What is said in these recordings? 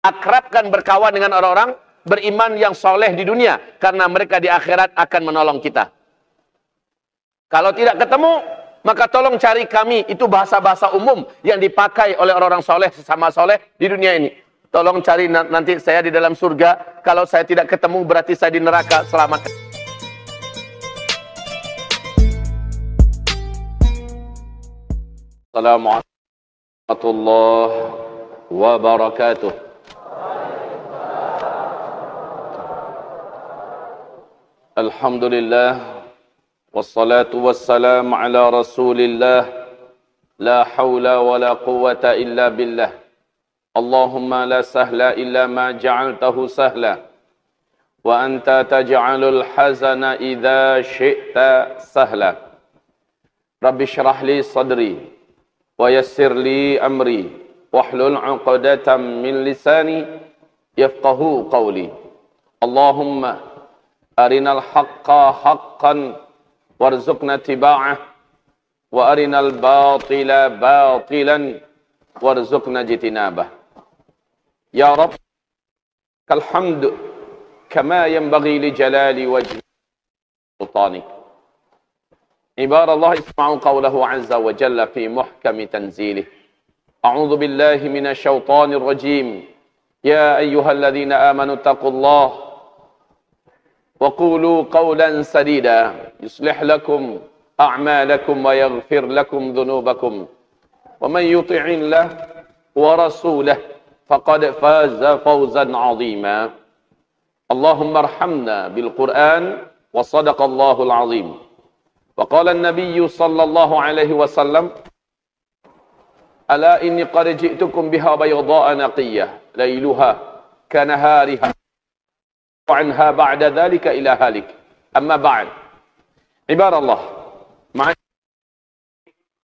akrabkan berkawan dengan orang-orang beriman yang soleh di dunia, karena mereka di akhirat akan menolong kita. Kalau tidak ketemu, maka tolong cari kami. Itu bahasa-bahasa umum yang dipakai oleh orang-orang soleh, sesama soleh di dunia ini. Tolong cari nanti saya di dalam surga. Kalau saya tidak ketemu, berarti saya di neraka. Selamat. Assalamualaikum warahmatullahi wabarakatuh. Alhamdulillah, wassalatu wassalamu ala rasulillah, la hawla wa la quwwata illa billah. Allahumma la sahla illa ma ja'altahu sahla, wa anta taj'alul hazana idha syi'ta sahla. Rabbi syrah li sadri, wa yassir li amri, wahlul 'uqdatam min lisani, yafqahu qawli. Allahumma arinal haqqa haqqan warzuqna tiba'ah, wa arinal batila batilan warzuqna jitinabah. Ya Rabb, kalhamdu kama yanbaghi li jalali wajhi sultanik. Ibadallah, isma'u qawlahu azza wa jalla fi muhkami tanzilih. A'udhu billahi minasyaitanir rajim. Ya ayyuhalladzina amanu taqullaha وقولوا قولا سديدا يصلح لكم أعمالكم ويغفر لكم ذنوبكم ومن يطع الله ورسوله فقد فاز فوزا عظيما. اللهم ارحمنا بالقرآن وصدق الله العظيم. وقال النبي صلى الله عليه وسلم ألا إني قد جئتكم بها بيضاء نقية ليلها كنهارها anha ba'da dhalika ila halik. Amma ba'd. Ibadallah,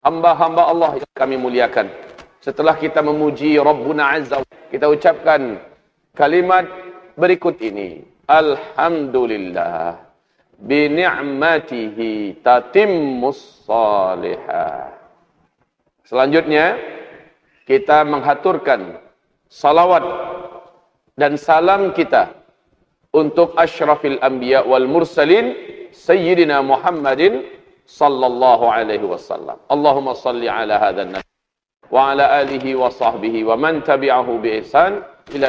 hamba-hamba Allah yang kami muliakan. Setelah kita memuji Rabbuna Azza, kita ucapkan kalimat berikut ini. Alhamdulillah bi ni'matihi tatimmus salihah. Selanjutnya kita menghaturkan salawat dan salam kita untuk asyrafil anbiya wal mursalin sayyidina Muhammadin sallallahu alaihi wasallam. Allahumma salli ala hadzal nabi wa ala alihi wa sahbihi wa man tabi'ahu bi ihsan ila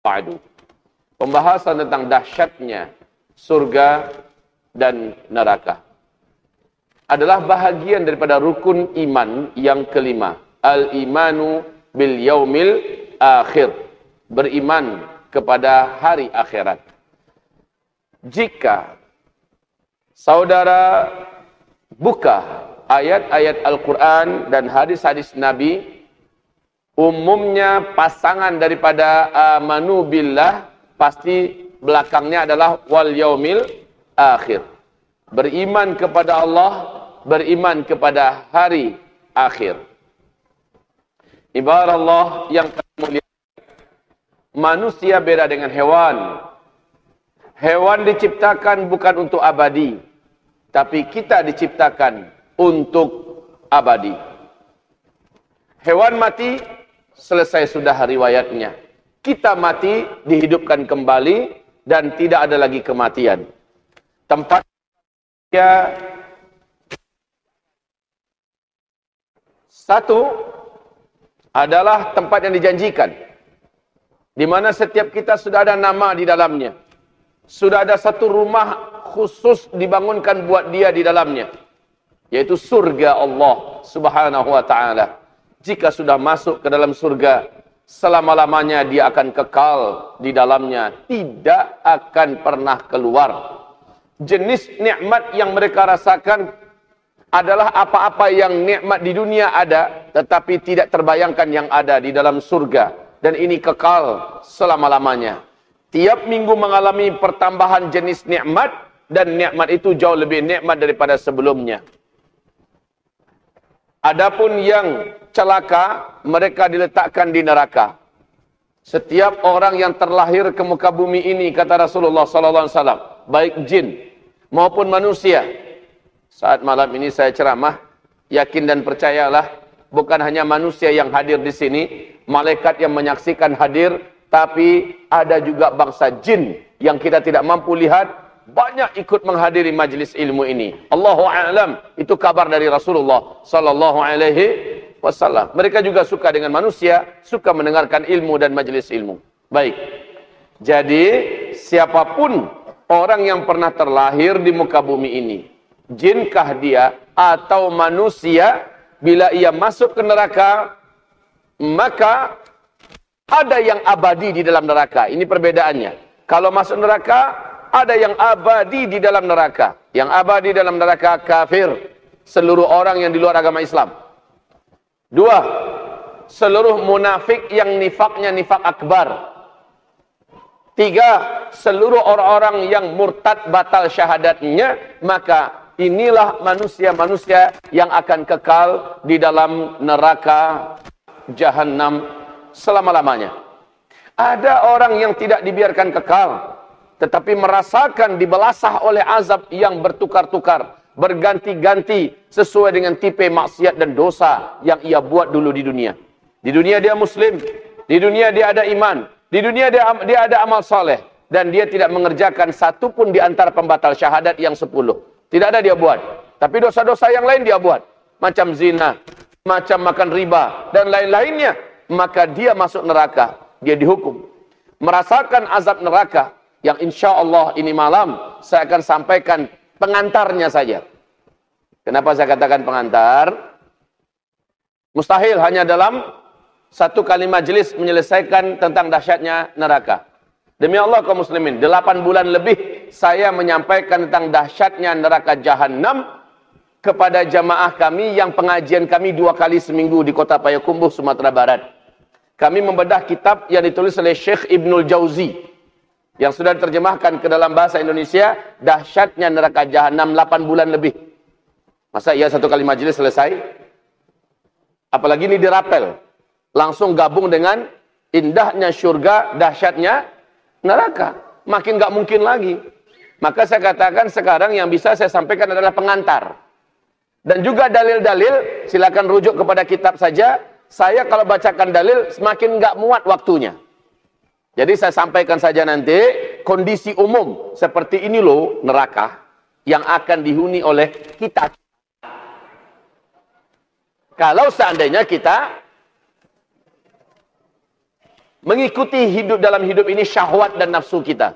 ba'du. Pembahasan tentang dahsyatnya surga dan neraka adalah bahagian daripada rukun iman yang kelima, al-imanu bil yaumil akhir, beriman kepada hari akhirat. Jika saudara buka ayat-ayat Al-Quran dan hadis-hadis Nabi, umumnya pasangan daripada amanu billah pasti belakangnya adalah wal yaumil akhir. Beriman kepada Allah, beriman kepada hari akhir. Ibarat Allah yang mulia, manusia beda dengan hewan. Hewan diciptakan bukan untuk abadi, tapi kita diciptakan untuk abadi. Hewan mati, selesai sudah riwayatnya. Kita mati, dihidupkan kembali, dan tidak ada lagi kematian. Tempatnya satu adalah tempat yang dijanjikan, di mana setiap kita sudah ada nama di dalamnya. Sudah ada satu rumah khusus dibangunkan buat dia di dalamnya, yaitu surga Allah Subhanahu wa ta'ala. Jika sudah masuk ke dalam surga, selama-lamanya dia akan kekal di dalamnya, tidak akan pernah keluar. Jenis nikmat yang mereka rasakan adalah apa-apa yang nikmat di dunia ada, tetapi tidak terbayangkan yang ada di dalam surga. Dan ini kekal selama-lamanya. Tiap minggu mengalami pertambahan jenis nikmat, dan nikmat itu jauh lebih nikmat daripada sebelumnya. Adapun yang celaka, mereka diletakkan di neraka. Setiap orang yang terlahir ke muka bumi ini, kata Rasulullah SAW, baik jin maupun manusia. Saat malam ini saya ceramah, yakin dan percayalah, bukan hanya manusia yang hadir di sini, malaikat yang menyaksikan hadir, tapi ada juga bangsa jin yang kita tidak mampu lihat, banyak ikut menghadiri majlis ilmu ini. Allahu a'lam, itu kabar dari Rasulullah sallallahu alaihi wasallam. Mereka juga suka dengan manusia, suka mendengarkan ilmu dan majlis ilmu. Baik. Jadi, siapapun orang yang pernah terlahir di muka bumi ini, jinkah dia atau manusia, bila ia masuk ke neraka, maka ada yang abadi di dalam neraka. Ini perbedaannya. Kalau masuk neraka, ada yang abadi di dalam neraka. Yang abadi dalam neraka kafir, seluruh orang yang di luar agama Islam. Dua, seluruh munafik yang nifaknya nifak akbar. Tiga, seluruh orang-orang yang murtad batal syahadatnya, maka inilah manusia-manusia yang akan kekal di dalam neraka Jahannam selama-lamanya. Ada orang yang tidak dibiarkan kekal, tetapi merasakan dibelasah oleh azab yang bertukar-tukar, berganti-ganti sesuai dengan tipe maksiat dan dosa yang ia buat dulu di dunia. Di dunia dia muslim, di dunia dia ada iman, di dunia dia ada amal saleh, dan dia tidak mengerjakan satu pun di antara pembatal syahadat yang 10. Tidak ada dia buat. Tapi dosa-dosa yang lain dia buat. Macam zina, macam makan riba, dan lain-lainnya. Maka dia masuk neraka. Dia dihukum. Merasakan azab neraka. Yang insya Allah ini malam saya akan sampaikan pengantarnya saja. Kenapa saya katakan pengantar? Mustahil hanya dalam satu kali majelis menyelesaikan tentang dahsyatnya neraka. Demi Allah kaum muslimin, 8 bulan lebih saya menyampaikan tentang dahsyatnya neraka Jahannam kepada jamaah kami yang pengajian kami 2 kali seminggu di kota Payakumbuh, Sumatera Barat. Kami membedah kitab yang ditulis oleh Syekh Ibnul Jauzi yang sudah diterjemahkan ke dalam bahasa Indonesia, dahsyatnya neraka Jahannam 8 bulan lebih. Masa iya 1 kali majelis selesai? Apalagi ini dirapel. Langsung gabung dengan indahnya syurga, dahsyatnya neraka. Makin gak mungkin lagi. Maka saya katakan sekarang yang bisa saya sampaikan adalah pengantar. Dan juga dalil-dalil, silakan rujuk kepada kitab saja. Saya kalau bacakan dalil, semakin gak muat waktunya. Jadi saya sampaikan saja nanti, kondisi umum seperti ini loh, neraka, yang akan dihuni oleh kita. Kalau seandainya kita mengikuti hidup dalam hidup ini syahwat dan nafsu kita.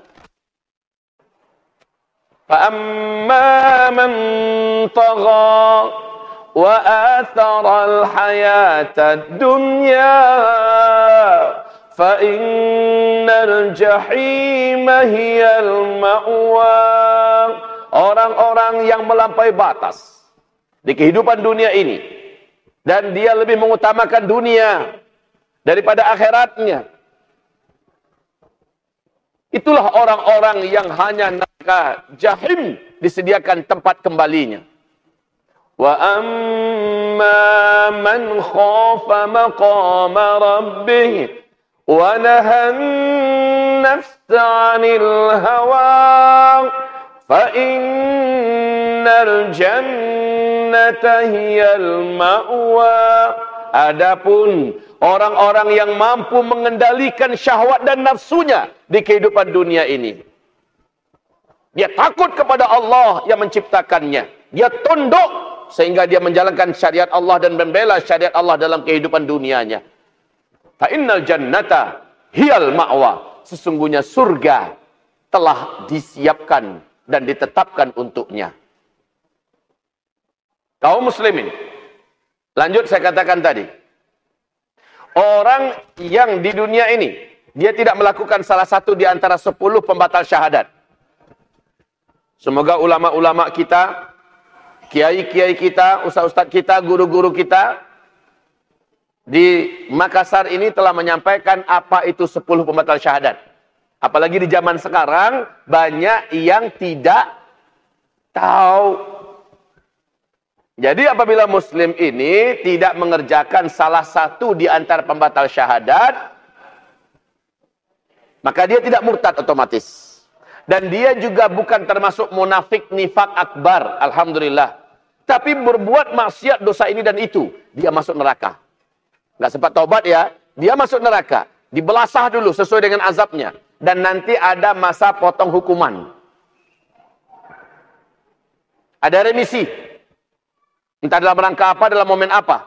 فَأَمَّا مَنْ طَغَى وَآثَرَ الْحَيَاةَ الدُّنْيَا فَإِنَّ الْجَحِيمَ هِيَ الْمَأْوَى. Orang-orang yang melampaui batas di kehidupan dunia ini, dan dia lebih mengutamakan dunia daripada akhiratnya, itulah orang-orang yang hanya neraka jahim disediakan tempat kembalinya. Wa amma man khafa maqama rabbih wa nahan nafsa 'anil hawa fa innal jannata hiyal ma'wa. Adapun orang-orang yang mampu mengendalikan syahwat dan nafsunya di kehidupan dunia ini, dia takut kepada Allah yang menciptakannya, dia tunduk sehingga dia menjalankan syariat Allah dan membela syariat Allah dalam kehidupan dunianya. Fa innal jannata hiyal ma'wa. Sesungguhnya surga telah disiapkan dan ditetapkan untuknya. Kaum muslimin, lanjut saya katakan tadi, orang yang di dunia ini, dia tidak melakukan salah satu di antara 10 pembatal syahadat. Semoga ulama-ulama kita, kiai-kiai kita, ustaz-ustaz kita, guru-guru kita di Makassar ini telah menyampaikan apa itu 10 pembatal syahadat. Apalagi di zaman sekarang, banyak yang tidak tahu. Jadi apabila muslim ini tidak mengerjakan salah satu di antara pembatal syahadat, maka dia tidak murtad otomatis. Dan dia juga bukan termasuk munafik nifak akbar, alhamdulillah. tapi berbuat maksiat dosa ini dan itu, dia masuk neraka. Nggak sempat taubat ya, dia masuk neraka. Dibelasah dulu sesuai dengan azabnya. Dan nanti ada masa potong hukuman. Ada remisi. Entah dalam rangka apa, dalam momen apa.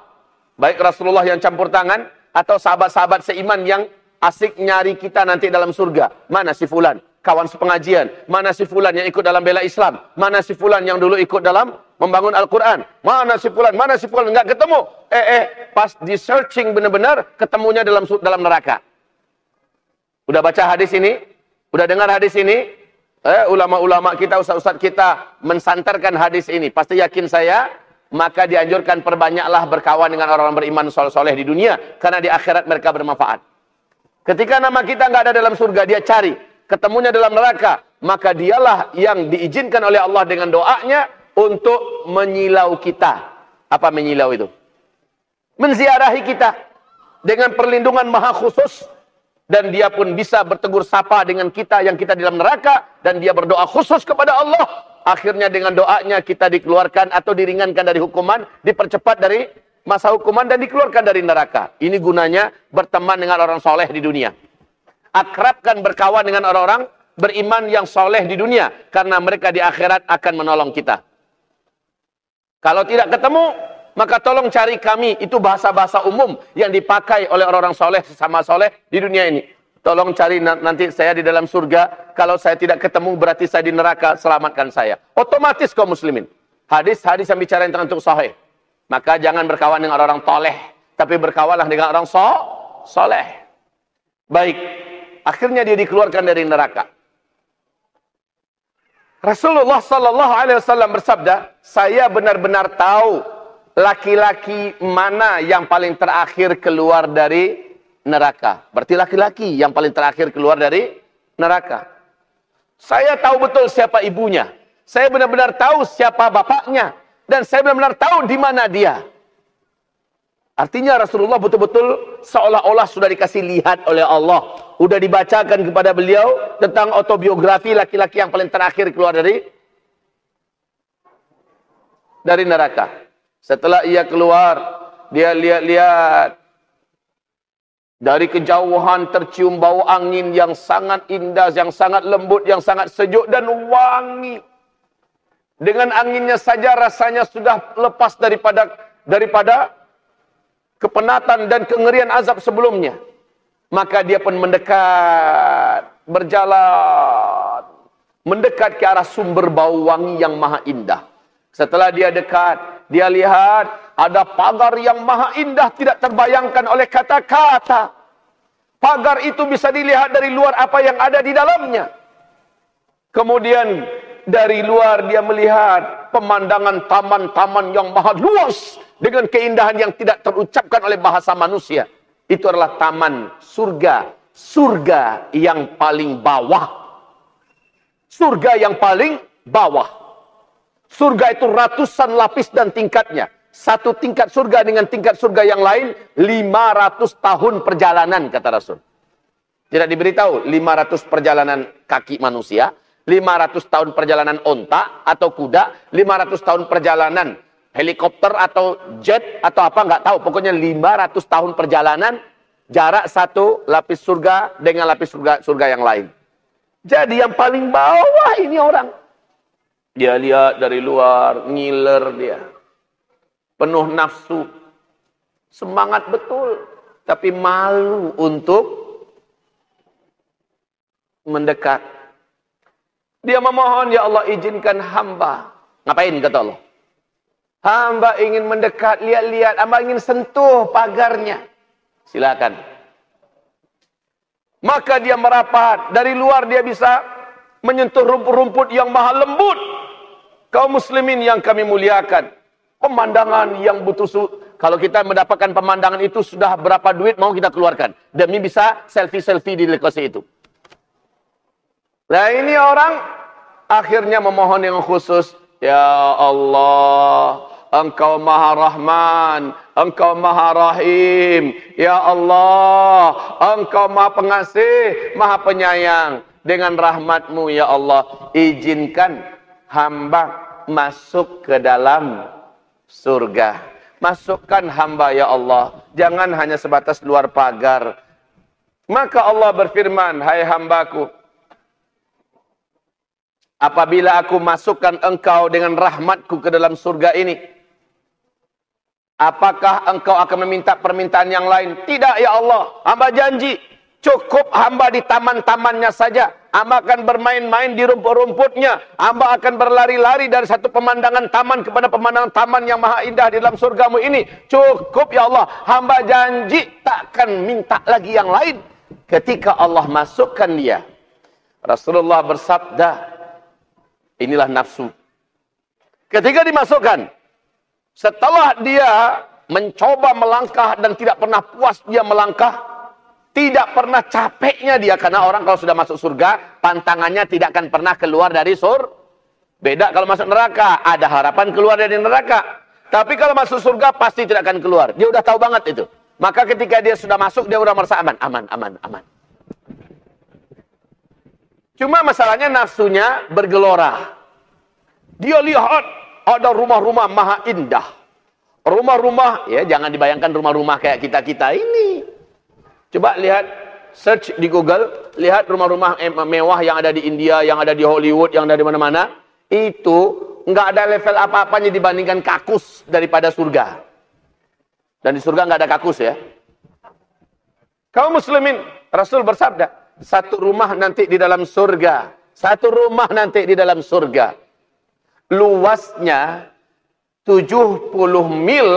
Baik Rasulullah yang campur tangan, atau sahabat-sahabat seiman yang asik nyari kita nanti dalam surga. Mana si fulan? Kawan sepengajian. Mana si fulan yang ikut dalam bela Islam? Mana si fulan yang dulu ikut dalam membangun Al-Quran? Mana si fulan? Mana si fulan? Nggak ketemu. Pas di searching benar-benar, ketemunya dalam neraka. Udah baca hadis ini? Udah dengar hadis ini? Ulama-ulama kita, ustaz-ustaz kita mensantarkan hadis ini. Pasti yakin saya, maka dianjurkan perbanyaklah berkawan dengan orang-orang beriman soleh-soleh di dunia. Karena di akhirat mereka bermanfaat. Ketika nama kita nggak ada dalam surga, dia cari. Ketemunya dalam neraka. Maka dialah yang diizinkan oleh Allah dengan doanya untuk menyilau kita. Apa menyilau itu? Menziarahi kita. Dengan perlindungan maha khusus. Dan dia pun bisa bertegur sapa dengan kita yang kita di dalam neraka. Dan dia berdoa khusus kepada Allah. Akhirnya dengan doanya kita dikeluarkan atau diringankan dari hukuman. Dipercepat dari masa hukuman dan dikeluarkan dari neraka. Ini gunanya berteman dengan orang soleh di dunia. Akrabkan berkawan dengan orang-orang beriman yang soleh di dunia. Karena mereka di akhirat akan menolong kita. Kalau tidak ketemu, maka tolong cari kami. Itu bahasa-bahasa umum yang dipakai oleh orang-orang soleh sesama soleh di dunia ini. Tolong cari nanti saya di dalam surga. Kalau saya tidak ketemu berarti saya di neraka. Selamatkan saya. Otomatis kaum muslimin. Hadis-hadis yang bicara tentang untuk sahih. Maka jangan berkawan dengan orang toleh. Tapi berkawanlah dengan orang soleh. Baik. Akhirnya dia dikeluarkan dari neraka. Rasulullah sallallahu alaihi wasallam bersabda, saya benar-benar tahu laki-laki mana yang paling terakhir keluar dari neraka. Berarti laki-laki yang paling terakhir keluar dari neraka. Saya tahu betul siapa ibunya. Saya benar-benar tahu siapa bapaknya. Dan saya benar-benar tahu di mana dia. Artinya Rasulullah betul-betul seolah-olah sudah dikasih lihat oleh Allah. Sudah dibacakan kepada beliau tentang autobiografi laki-laki yang paling terakhir keluar dari neraka. Setelah ia keluar, dia lihat-lihat. Dari kejauhan tercium bau angin yang sangat indah, yang sangat lembut, yang sangat sejuk dan wangi. Dengan anginnya saja rasanya sudah lepas daripada kepenatan dan kengerian azab sebelumnya. Maka dia pun mendekat, berjalan, mendekat ke arah sumber bau wangi yang maha indah. Setelah dia dekat, dia lihat ada pagar yang maha indah tidak terbayangkan oleh kata-kata. Pagar itu bisa dilihat dari luar apa yang ada di dalamnya. Kemudian dari luar dia melihat pemandangan taman-taman yang maha luas dengan keindahan yang tidak terucapkan oleh bahasa manusia. Itu adalah taman surga. Surga yang paling bawah. Surga yang paling bawah. Surga itu ratusan lapis dan tingkatnya. Satu tingkat surga dengan tingkat surga yang lain, 500 tahun perjalanan, kata Rasul. Tidak diberitahu 500 perjalanan kaki manusia, 500 tahun perjalanan onta atau kuda, 500 tahun perjalanan helikopter atau jet atau apa, nggak tahu. Pokoknya 500 tahun perjalanan jarak satu lapis surga dengan lapis surga yang lain. Jadi yang paling bawah ini orang. Dia lihat dari luar, ngiler dia. Penuh nafsu. Semangat betul. Tapi malu untuk mendekat. Dia memohon, ya Allah izinkan hamba. Ngapain kata Allah? Hamba ingin mendekat, lihat-lihat. Hamba ingin sentuh pagarnya. Silakan. Maka dia merapat. Dari luar dia bisa menyentuh rumput-rumput yang maha lembut. Kaum muslimin yang kami muliakan. Pemandangan yang butuh. Kalau kita mendapatkan pemandangan itu sudah berapa duit mau kita keluarkan. Demi bisa selfie-selfie di lokasi itu. Nah ini orang akhirnya memohon yang khusus. Ya Allah, Engkau Maha Rahman, Engkau Maha Rahim. Ya Allah, Engkau Maha Pengasih, Maha Penyayang. Dengan rahmat-Mu ya Allah, izinkan hamba masuk ke dalam surga. Masukkan hamba ya Allah. Jangan hanya sebatas luar pagar. Maka Allah berfirman, hai hambaku, apabila aku masukkan engkau dengan rahmatku ke dalam surga ini, apakah engkau akan meminta permintaan yang lain? Tidak ya Allah, hamba janji. Cukup hamba di taman-tamannya saja. Hamba akan bermain-main di rumput-rumputnya. Hamba akan berlari-lari dari satu pemandangan taman kepada pemandangan taman yang maha indah di dalam surgamu ini. Cukup ya Allah. Hamba janji takkan minta lagi yang lain. Ketika Allah masukkan dia, Rasulullah bersabda, inilah nafsu. Ketika dimasukkan, setelah dia mencoba melangkah dan tidak pernah puas dia melangkah, tidak pernah capeknya dia, karena orang kalau sudah masuk surga, pantangannya tidak akan pernah keluar dari surga. Beda kalau masuk neraka, ada harapan keluar dari neraka. Tapi kalau masuk surga, pasti tidak akan keluar. Dia udah tahu banget itu. Maka ketika dia sudah masuk, dia udah merasa aman, aman. Cuma masalahnya nafsunya bergelora. Dia lihat ada rumah-rumah maha indah. Rumah-rumah, ya jangan dibayangkan rumah-rumah kayak kita-kita ini. Coba lihat, search di Google, lihat rumah-rumah mewah yang ada di India, yang ada di Hollywood, yang ada di mana-mana. Itu nggak ada level apa-apanya dibandingkan kakus daripada surga. Dan di surga nggak ada kakus ya. Kaum muslimin, Rasul bersabda, satu rumah nanti di dalam surga. Satu rumah nanti di dalam surga. Luasnya 70 mil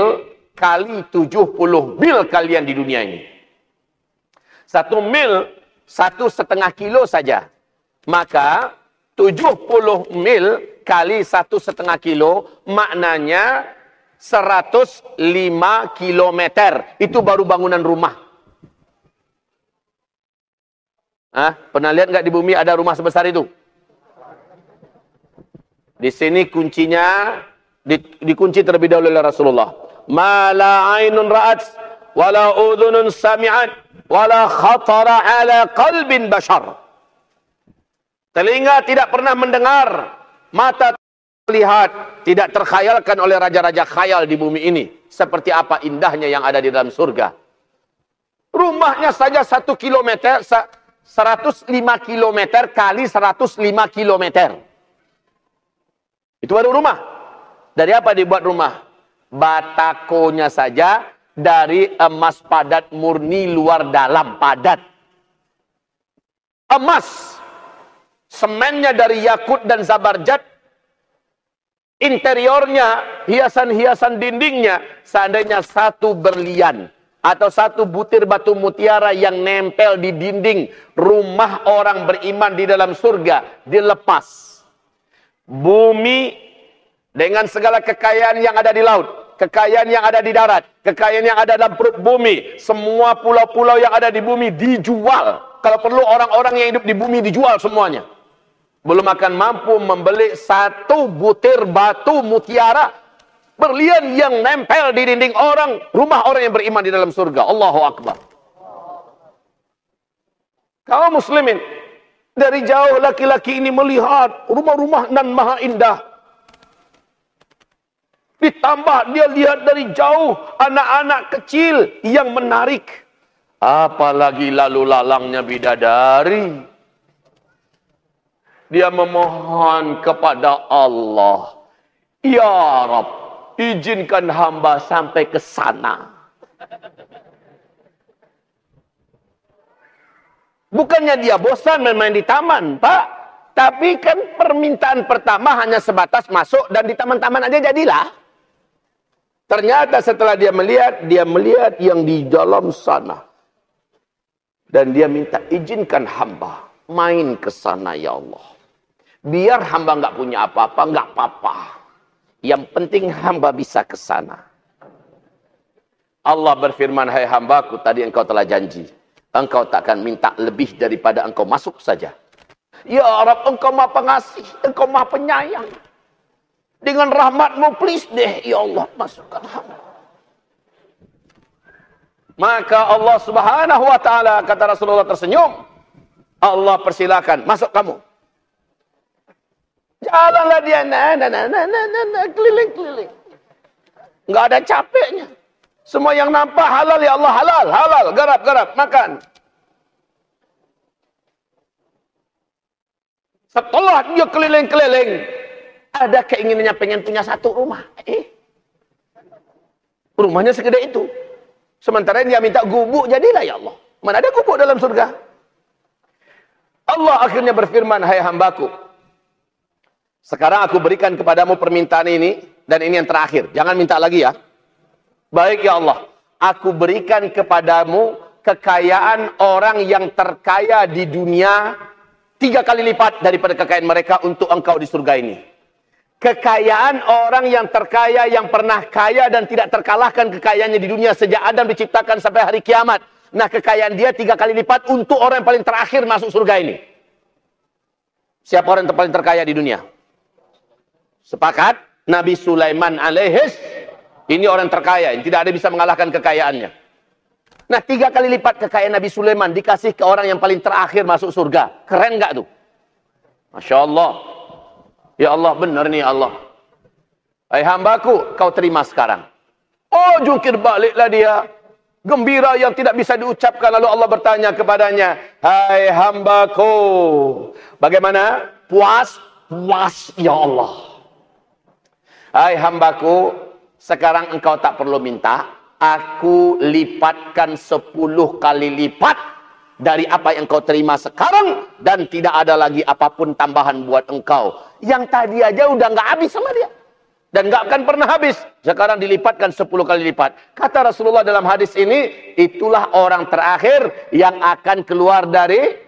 kali 70 mil kalian di dunia ini. 1 mil 1,5 kilo saja. Maka 70 mil kali 1,5 kilo maknanya 105 kilometer. Itu baru bangunan rumah. Pernah lihat nggak di bumi ada rumah sebesar itu? Di sini kuncinya dikunci terlebih dahulu oleh Rasulullah. Ma la ainun ra'at wala udhunun sami'at wala khatara ala qalbin bashar. Telinga tidak pernah mendengar, mata melihat, tidak terkhayalkan oleh raja-raja khayal di bumi ini. Seperti apa indahnya yang ada di dalam surga. Rumahnya saja 1 kilometer, 105 kilometer kali 105 kilometer. Itu baru rumah. Dari apa dibuat rumah? Batakonya saja dari emas padat murni luar dalam padat. Emas. Semennya dari yakut dan zabarjat. Interiornya, hiasan-hiasan dindingnya, seandainya 1 berlian atau 1 butir batu mutiara yang nempel di dinding rumah orang beriman di dalam surga dilepas. Bumi dengan segala kekayaan yang ada di laut, kekayaan yang ada di darat, kekayaan yang ada dalam perut bumi, semua pulau-pulau yang ada di bumi dijual. Kalau perlu orang-orang yang hidup di bumi dijual semuanya. Belum akan mampu membeli 1 butir batu mutiara berlian yang nempel di dinding orang, rumah orang yang beriman di dalam surga. Allahu Akbar. Kaum muslimin, dari jauh laki-laki ini melihat rumah-rumah nan maha indah. Ditambah dia lihat dari jauh anak-anak kecil yang menarik. Apalagi lalu lalangnya bidadari. Dia memohon kepada Allah, ya Rabb, izinkan hamba sampai ke sana. Bukannya dia bosan main-main di taman, Pak. Tapi kan permintaan pertama hanya sebatas masuk dan di taman-taman aja jadilah. Ternyata setelah dia melihat yang di dalam sana. Dan dia minta izinkan hamba main ke sana ya Allah. Biar hamba nggak punya apa-apa, nggak apa-apa. Yang penting hamba bisa ke sana. Allah berfirman, hai hambaku, tadi engkau telah janji. Engkau takkan minta lebih daripada engkau masuk saja. Ya Rabb, engkau maha pengasih, engkau maha penyayang. Dengan rahmatmu, please deh, ya Allah, masukkan hamba. Maka Allah subhanahu wa ta'ala, kata Rasulullah tersenyum. Allah persilakan, masuk kamu. Jalanlah dia, keliling-keliling. Nggak ada capeknya. Semua yang nampak halal ya Allah, halal, halal, garap, makan. Setelah dia keliling-keliling, ada keinginannya pengen punya satu rumah. Rumahnya segede itu. Sementara dia minta gubuk, jadilah ya Allah. Mana ada gubuk dalam surga? Allah akhirnya berfirman, hai hambaku, sekarang aku berikan kepadamu permintaan ini, dan ini yang terakhir. Jangan minta lagi ya. Baik ya Allah, aku berikan kepadamu kekayaan orang yang terkaya di dunia 3 kali lipat daripada kekayaan mereka untuk engkau di surga ini. Kekayaan orang yang terkaya, yang pernah kaya dan tidak terkalahkan kekayaannya di dunia sejak Adam diciptakan sampai hari kiamat. Nah, kekayaan dia 3 kali lipat untuk orang yang paling terakhir masuk surga ini. Siapa orang yang paling terkaya di dunia? Sepakat? Nabi Sulaiman alaihis. Ini orang terkaya, yang tidak ada bisa mengalahkan kekayaannya. Nah, 3 kali lipat kekayaan Nabi Sulaiman dikasih ke orang yang paling terakhir masuk surga. Keren nggak tuh? Masya Allah. Ya Allah, benar nih Allah. Hai hambaku, kau terima sekarang. Oh, jungkir baliklah dia. Gembira yang tidak bisa diucapkan. Lalu Allah bertanya kepadanya, hai hambaku, bagaimana? Puas? Puas, ya Allah. Hai hambaku, sekarang engkau tak perlu minta, aku lipatkan 10 kali lipat dari apa yang kau terima sekarang, dan tidak ada lagi apapun tambahan buat engkau. Yang tadi aja udah nggak habis sama dia, dan nggak akan pernah habis. Sekarang dilipatkan 10 kali lipat. Kata Rasulullah dalam hadis ini, itulah orang terakhir yang akan keluar dari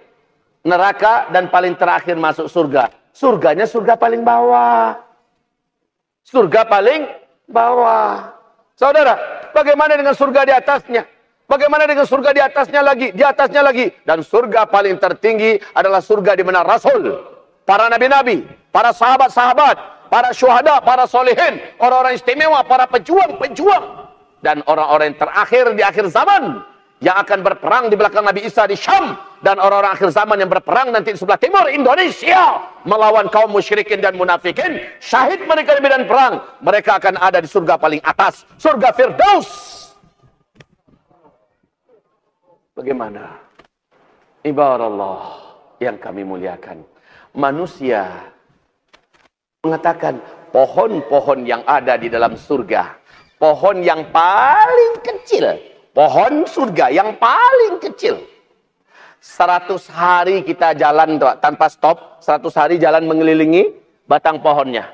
neraka dan paling terakhir masuk surga. Surganya surga paling bawah. Surga paling bawah. Saudara, bagaimana dengan surga di atasnya? Bagaimana dengan surga di atasnya lagi? Di atasnya lagi. Dan surga paling tertinggi adalah surga di mana Rasul, para nabi-nabi, para sahabat-sahabat, para syuhada, para solehin, orang-orang istimewa, para pejuang-pejuang, dan orang-orang yang terakhir di akhir zaman yang akan berperang di belakang Nabi Isa di Syam, dan orang-orang akhir zaman yang berperang nanti di sebelah timur Indonesia melawan kaum musyrikin dan munafikin. Syahid mereka di medan perang, mereka akan ada di surga paling atas, surga Firdaus. Bagaimana? Ibarat Allah yang kami muliakan, manusia mengatakan pohon-pohon yang ada di dalam surga, pohon yang paling kecil, pohon surga yang paling kecil. 100 hari kita jalan tanpa stop, 100 hari jalan mengelilingi batang pohonnya.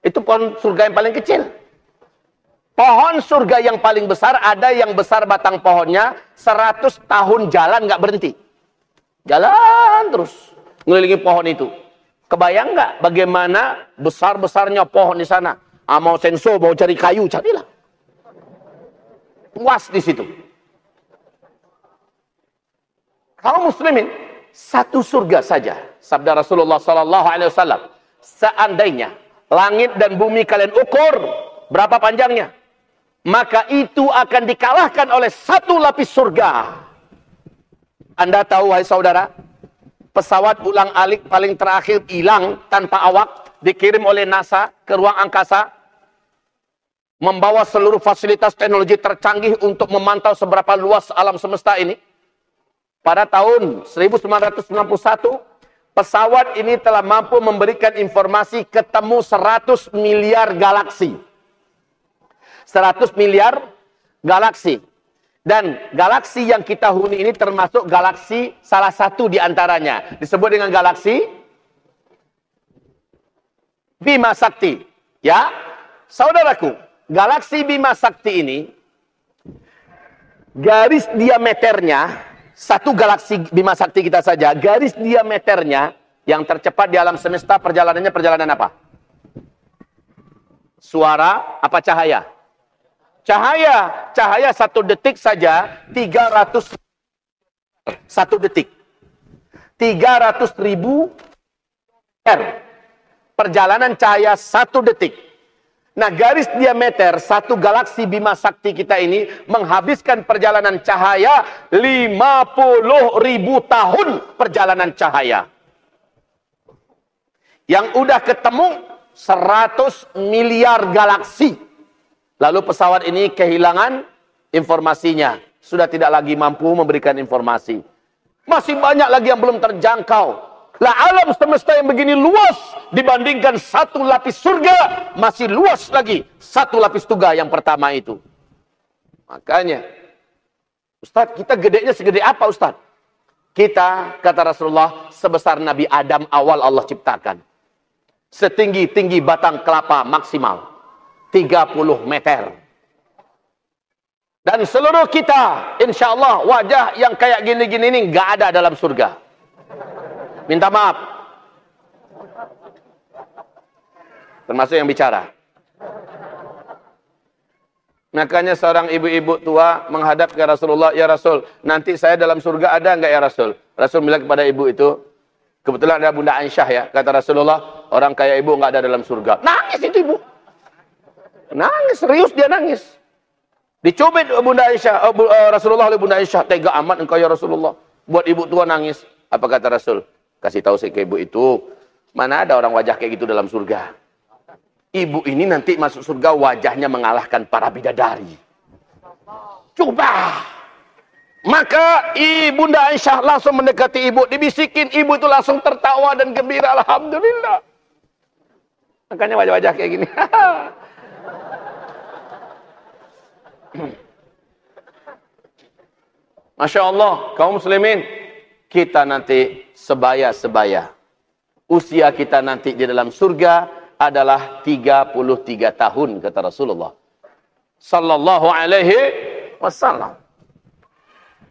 Itu pohon surga yang paling kecil. Pohon surga yang paling besar, ada yang besar batang pohonnya 100 tahun jalan nggak berhenti. Jalan terus mengelilingi pohon itu. Kebayang nggak bagaimana besar-besarnya pohon di sana? Mau senso, mau cari kayu, carilah. Puas di situ. Kaum muslimin, satu surga saja. Sabda Rasulullah SAW, seandainya langit dan bumi kalian ukur berapa panjangnya, maka itu akan dikalahkan oleh satu lapis surga. Anda tahu, wahai saudara, pesawat ulang-alik paling terakhir hilang tanpa awak, dikirim oleh NASA ke ruang angkasa, membawa seluruh fasilitas teknologi tercanggih untuk memantau seberapa luas alam semesta ini. Pada tahun 1991, pesawat ini telah mampu memberikan informasi ketemu 100 miliar galaksi. 100 miliar galaksi. Dan galaksi yang kita huni ini termasuk galaksi salah satu di antaranya. Disebut dengan galaksi Bima Sakti. Ya, saudaraku, galaksi Bima Sakti ini, garis diameternya, satu galaksi Bima Sakti kita saja, garis diameternya yang tercepat di alam semesta, perjalanannya perjalanan apa? Suara apa cahaya? Cahaya. Cahaya 1 detik saja 300, 1 detik 300.000 R. Perjalanan cahaya 1 detik. Nah, garis diameter satu galaksi Bima Sakti kita ini menghabiskan perjalanan cahaya 50.000 tahun perjalanan cahaya. Yang udah ketemu 100 miliar galaksi. Lalu pesawat ini kehilangan informasinya. Sudah tidak lagi mampu memberikan informasi. Masih banyak lagi yang belum terjangkau. Lah alam semesta yang begini luas dibandingkan satu lapis surga masih luas lagi satu lapis tuga yang pertama itu. Makanya, Ustaz, kita gedenya segede apa, Ustaz? Kita, kata Rasulullah, sebesar Nabi Adam awal Allah ciptakan. Setinggi-tinggi batang kelapa maksimal 30 meter. Dan seluruh kita, insya Allah, wajah yang kayak gini-gini ini nggak ada dalam surga. Minta maaf. Termasuk yang bicara. Makanya seorang ibu-ibu tua menghadap ke Rasulullah, ya Rasul, nanti saya dalam surga ada nggak ya Rasul? Rasul bilang kepada ibu itu, kebetulan ada Bunda Aisyah ya, kata Rasulullah, orang kaya ibu nggak ada dalam surga. Nangis itu ibu. Nangis, serius dia nangis. Dicubit Bunda Aisyah, Rasulullah oleh Bunda Aisyah, tega amat engkau ya Rasulullah. Buat ibu tua nangis. Apa kata Rasul? Kasih tahu saya ke ibu itu, mana ada orang wajah kayak gitu dalam surga. Ibu ini nanti masuk surga wajahnya mengalahkan para bidadari. Coba. Maka Bunda Aisyah langsung mendekati ibu, dibisikin, ibu itu langsung tertawa dan gembira, alhamdulillah. Makanya wajah-wajah kayak gini. Masya Allah, kaum muslimin, kita nanti sebaya-sebaya. Usia kita nanti di dalam surga adalah 33 tahun, kata Rasulullah sallallahu alaihi wasallam.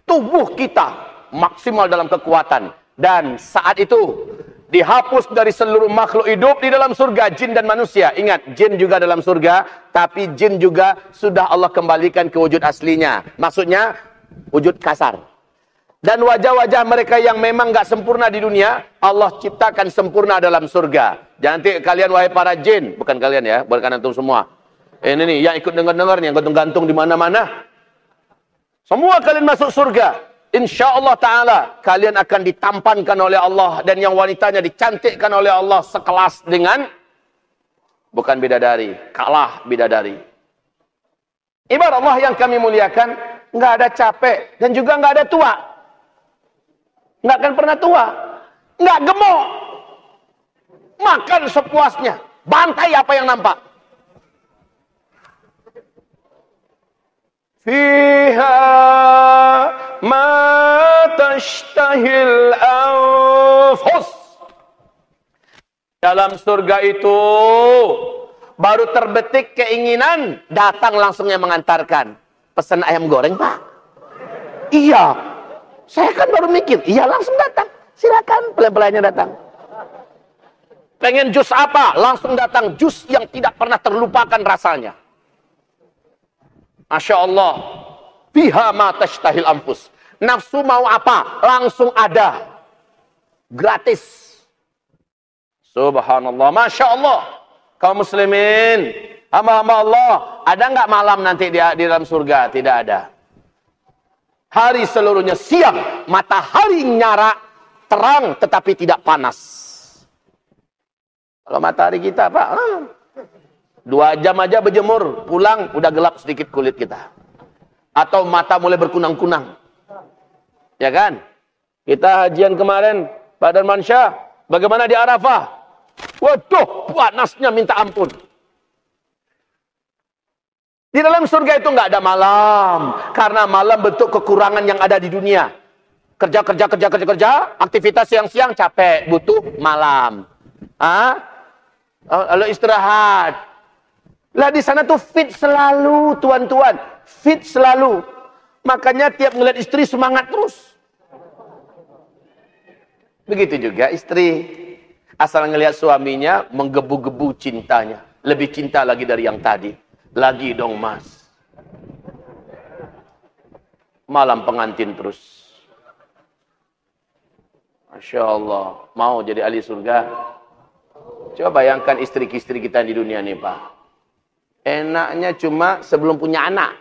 Tubuh kita maksimal dalam kekuatan. Dan saat itu dihapus dari seluruh makhluk hidup di dalam surga, jin dan manusia. Ingat, jin juga dalam surga, tapi jin juga sudah Allah kembalikan ke wujud aslinya. Maksudnya, wujud kasar. Dan wajah-wajah mereka yang memang gak sempurna di dunia, Allah ciptakan sempurna dalam surga. Nanti kalian, wahai para jin, bukan kalian ya, bukan antum semua. Ini nih, yang ikut dengar-dengar nih, yang gantung-gantung di mana-mana. Semua kalian masuk surga. Insya Allah Ta'ala, kalian akan ditampankan oleh Allah. Dan yang wanitanya dicantikkan oleh Allah sekelas dengan, bukan bidadari, kalah bidadari. Ibarat Allah yang kami muliakan, nggak ada capek, dan juga nggak ada tua. Nggak akan pernah tua. Nggak gemuk. Makan sepuasnya. Bantai apa yang nampak. Fiha ma tashtahil anfus. Dalam surga itu baru terbetik keinginan, datang langsung yang mengantarkan. Pesan ayam goreng, Pak. Iya. Saya kan baru mikir, iya langsung datang. Silakan, pelan-pelannya datang. Pengen jus apa? Langsung datang. Jus yang tidak pernah terlupakan rasanya. Masya Allah. Fiha ma tashtahil anfus. Nafsu mau apa? Langsung ada. Gratis. Subhanallah. Masya Allah. Kaum muslimin, hamba-hamba Allah, ada nggak malam nanti di dalam surga? Tidak ada. Hari seluruhnya siang, matahari nyara, terang tetapi tidak panas. Kalau matahari kita, Pak, 2 jam aja berjemur, pulang udah gelap sedikit kulit kita. Atau mata mulai berkunang-kunang. Ya kan? Kita hajian kemarin, Pak Darmansyah, bagaimana di Arafah? Waduh, panasnya minta ampun. Di dalam surga itu nggak ada malam. Karena malam bentuk kekurangan yang ada di dunia. Kerja, aktivitas siang-siang capek, butuh malam. Lalu istirahat. Lah di sana tuh fit selalu, tuan-tuan. Fit selalu. Makanya tiap ngeliat istri semangat terus. Begitu juga istri. Asal ngelihat suaminya menggebu-gebu cintanya. Lebih cinta lagi dari yang tadi. Lagi dong mas. Malam pengantin terus. Masya Allah. Mau jadi ahli surga? Coba bayangkan istri-istri kita di dunia nih Pak. Enaknya cuma sebelum punya anak.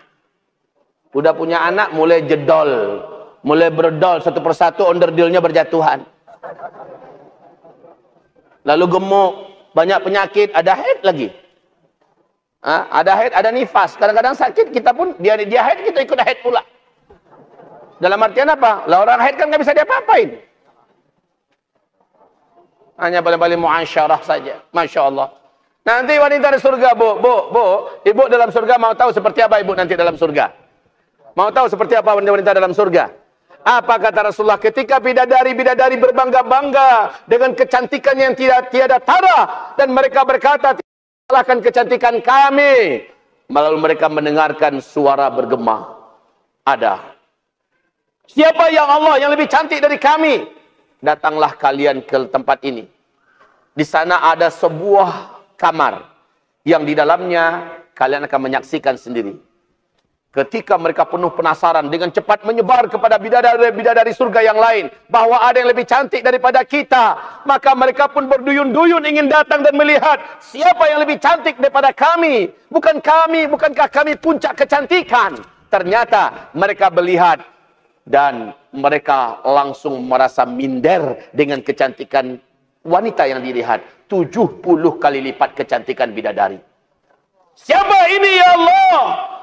Udah punya anak mulai jedol. Mulai berdol satu persatu, onderdilnya berjatuhan. Lalu gemuk. Banyak penyakit, ada haid lagi. Ada haid, ada nifas. Kadang-kadang sakit, kita pun, dia haid, kita ikut haid pula. Dalam artian apa? Lah orang haid kan nggak bisa diapa-apain. Hanya paling-paling muasyarah saja. Masya Allah. Nanti wanita di surga, bu. Ibu dalam surga mau tahu seperti apa ibu nanti dalam surga? Mau tahu seperti apa wanita dalam surga? Apa kata Rasulullah ketika bidadari berbangga-bangga dengan kecantikannya yang tiada tara, dan mereka berkata, tidak salahkan kecantikan kami. Lalu mereka mendengarkan suara bergema. Ada. Siapa yang Allah yang lebih cantik dari kami? Datanglah kalian ke tempat ini. Di sana ada sebuah kamar yang di dalamnya kalian akan menyaksikan sendiri. Ketika mereka penuh penasaran, dengan cepat menyebar kepada bidadari surga yang lain bahwa ada yang lebih cantik daripada kita, maka mereka pun berduyun-duyun ingin datang dan melihat siapa yang lebih cantik daripada kami. Bukankah kami puncak kecantikan? Ternyata mereka melihat dan mereka langsung merasa minder dengan kecantikan wanita yang dilihat. 70 kali lipat kecantikan bidadari. Siapa ini ya Allah?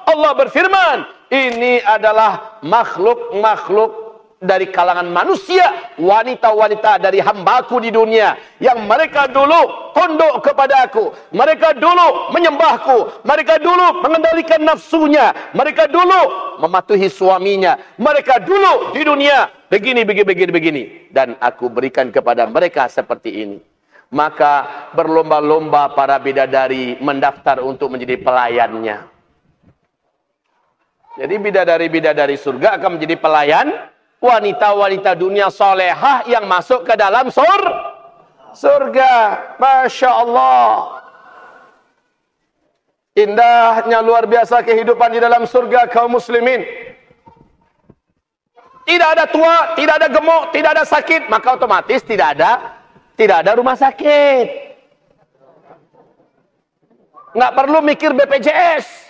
Allah berfirman, ini adalah makhluk-makhluk dari kalangan manusia, wanita-wanita dari hambaku di dunia, yang mereka dulu tunduk kepada aku, mereka dulu menyembahku, mereka dulu mengendalikan nafsunya, mereka dulu mematuhi suaminya, mereka dulu di dunia begini, dan aku berikan kepada mereka seperti ini. Maka berlomba-lomba para bidadari mendaftar untuk menjadi pelayannya. Jadi bidadari-bidadari surga akan menjadi pelayan wanita-wanita dunia solehah yang masuk ke dalam surga. Masya Allah. Indahnya luar biasa kehidupan di dalam surga kaum muslimin. Tidak ada tua, tidak ada gemuk, tidak ada sakit, maka otomatis tidak ada rumah sakit. Nggak perlu mikir BPJS.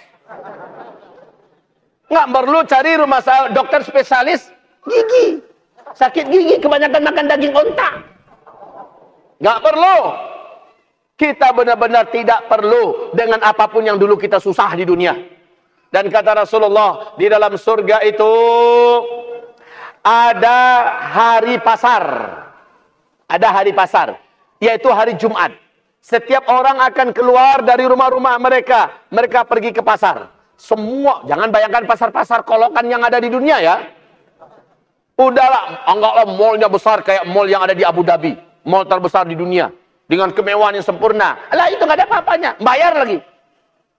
Nggak perlu cari rumah dokter spesialis gigi. Sakit gigi kebanyakan makan daging onta. Nggak perlu. Kita benar-benar tidak perlu dengan apapun yang dulu kita susah di dunia. Dan kata Rasulullah, di dalam surga itu ada hari pasar. Ada hari pasar, yaitu hari Jumat. Setiap orang akan keluar dari rumah-rumah mereka. Mereka pergi ke pasar. Semua, jangan bayangkan pasar-pasar kolokan yang ada di dunia ya. Udahlah, anggaplah mallnya besar kayak mall yang ada di Abu Dhabi. Mall terbesar di dunia. Dengan kemewahan yang sempurna. Lah itu nggak ada apa-apanya, bayar lagi.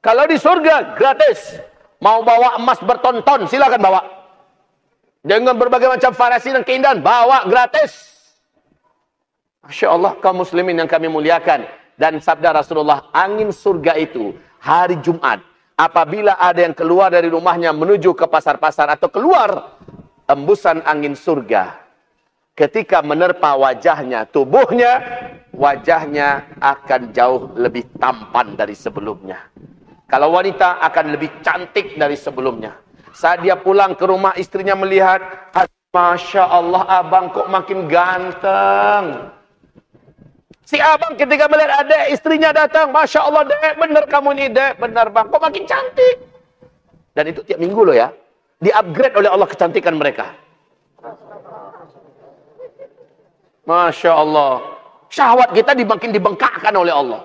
Kalau di surga, gratis. Mau bawa emas berton-ton, silakan bawa. Dengan berbagai macam variasi dan keindahan, bawa gratis. Masya Allah, kaum muslimin yang kami muliakan. Dan sabda Rasulullah, angin surga itu hari Jumat, apabila ada yang keluar dari rumahnya menuju ke pasar-pasar atau keluar, embusan angin surga ketika menerpa wajahnya, tubuhnya, wajahnya akan jauh lebih tampan dari sebelumnya. Kalau wanita akan lebih cantik dari sebelumnya. Saat dia pulang ke rumah, istrinya melihat, Masya Allah, abang kok makin ganteng. Si abang ketika melihat adek istrinya datang, Masya Allah, dek, bener kamu ini, dek, bener bang, kok makin cantik. Dan itu tiap minggu loh ya, di-upgrade oleh Allah kecantikan mereka. Masya Allah, syahwat kita makin dibengkakkan oleh Allah.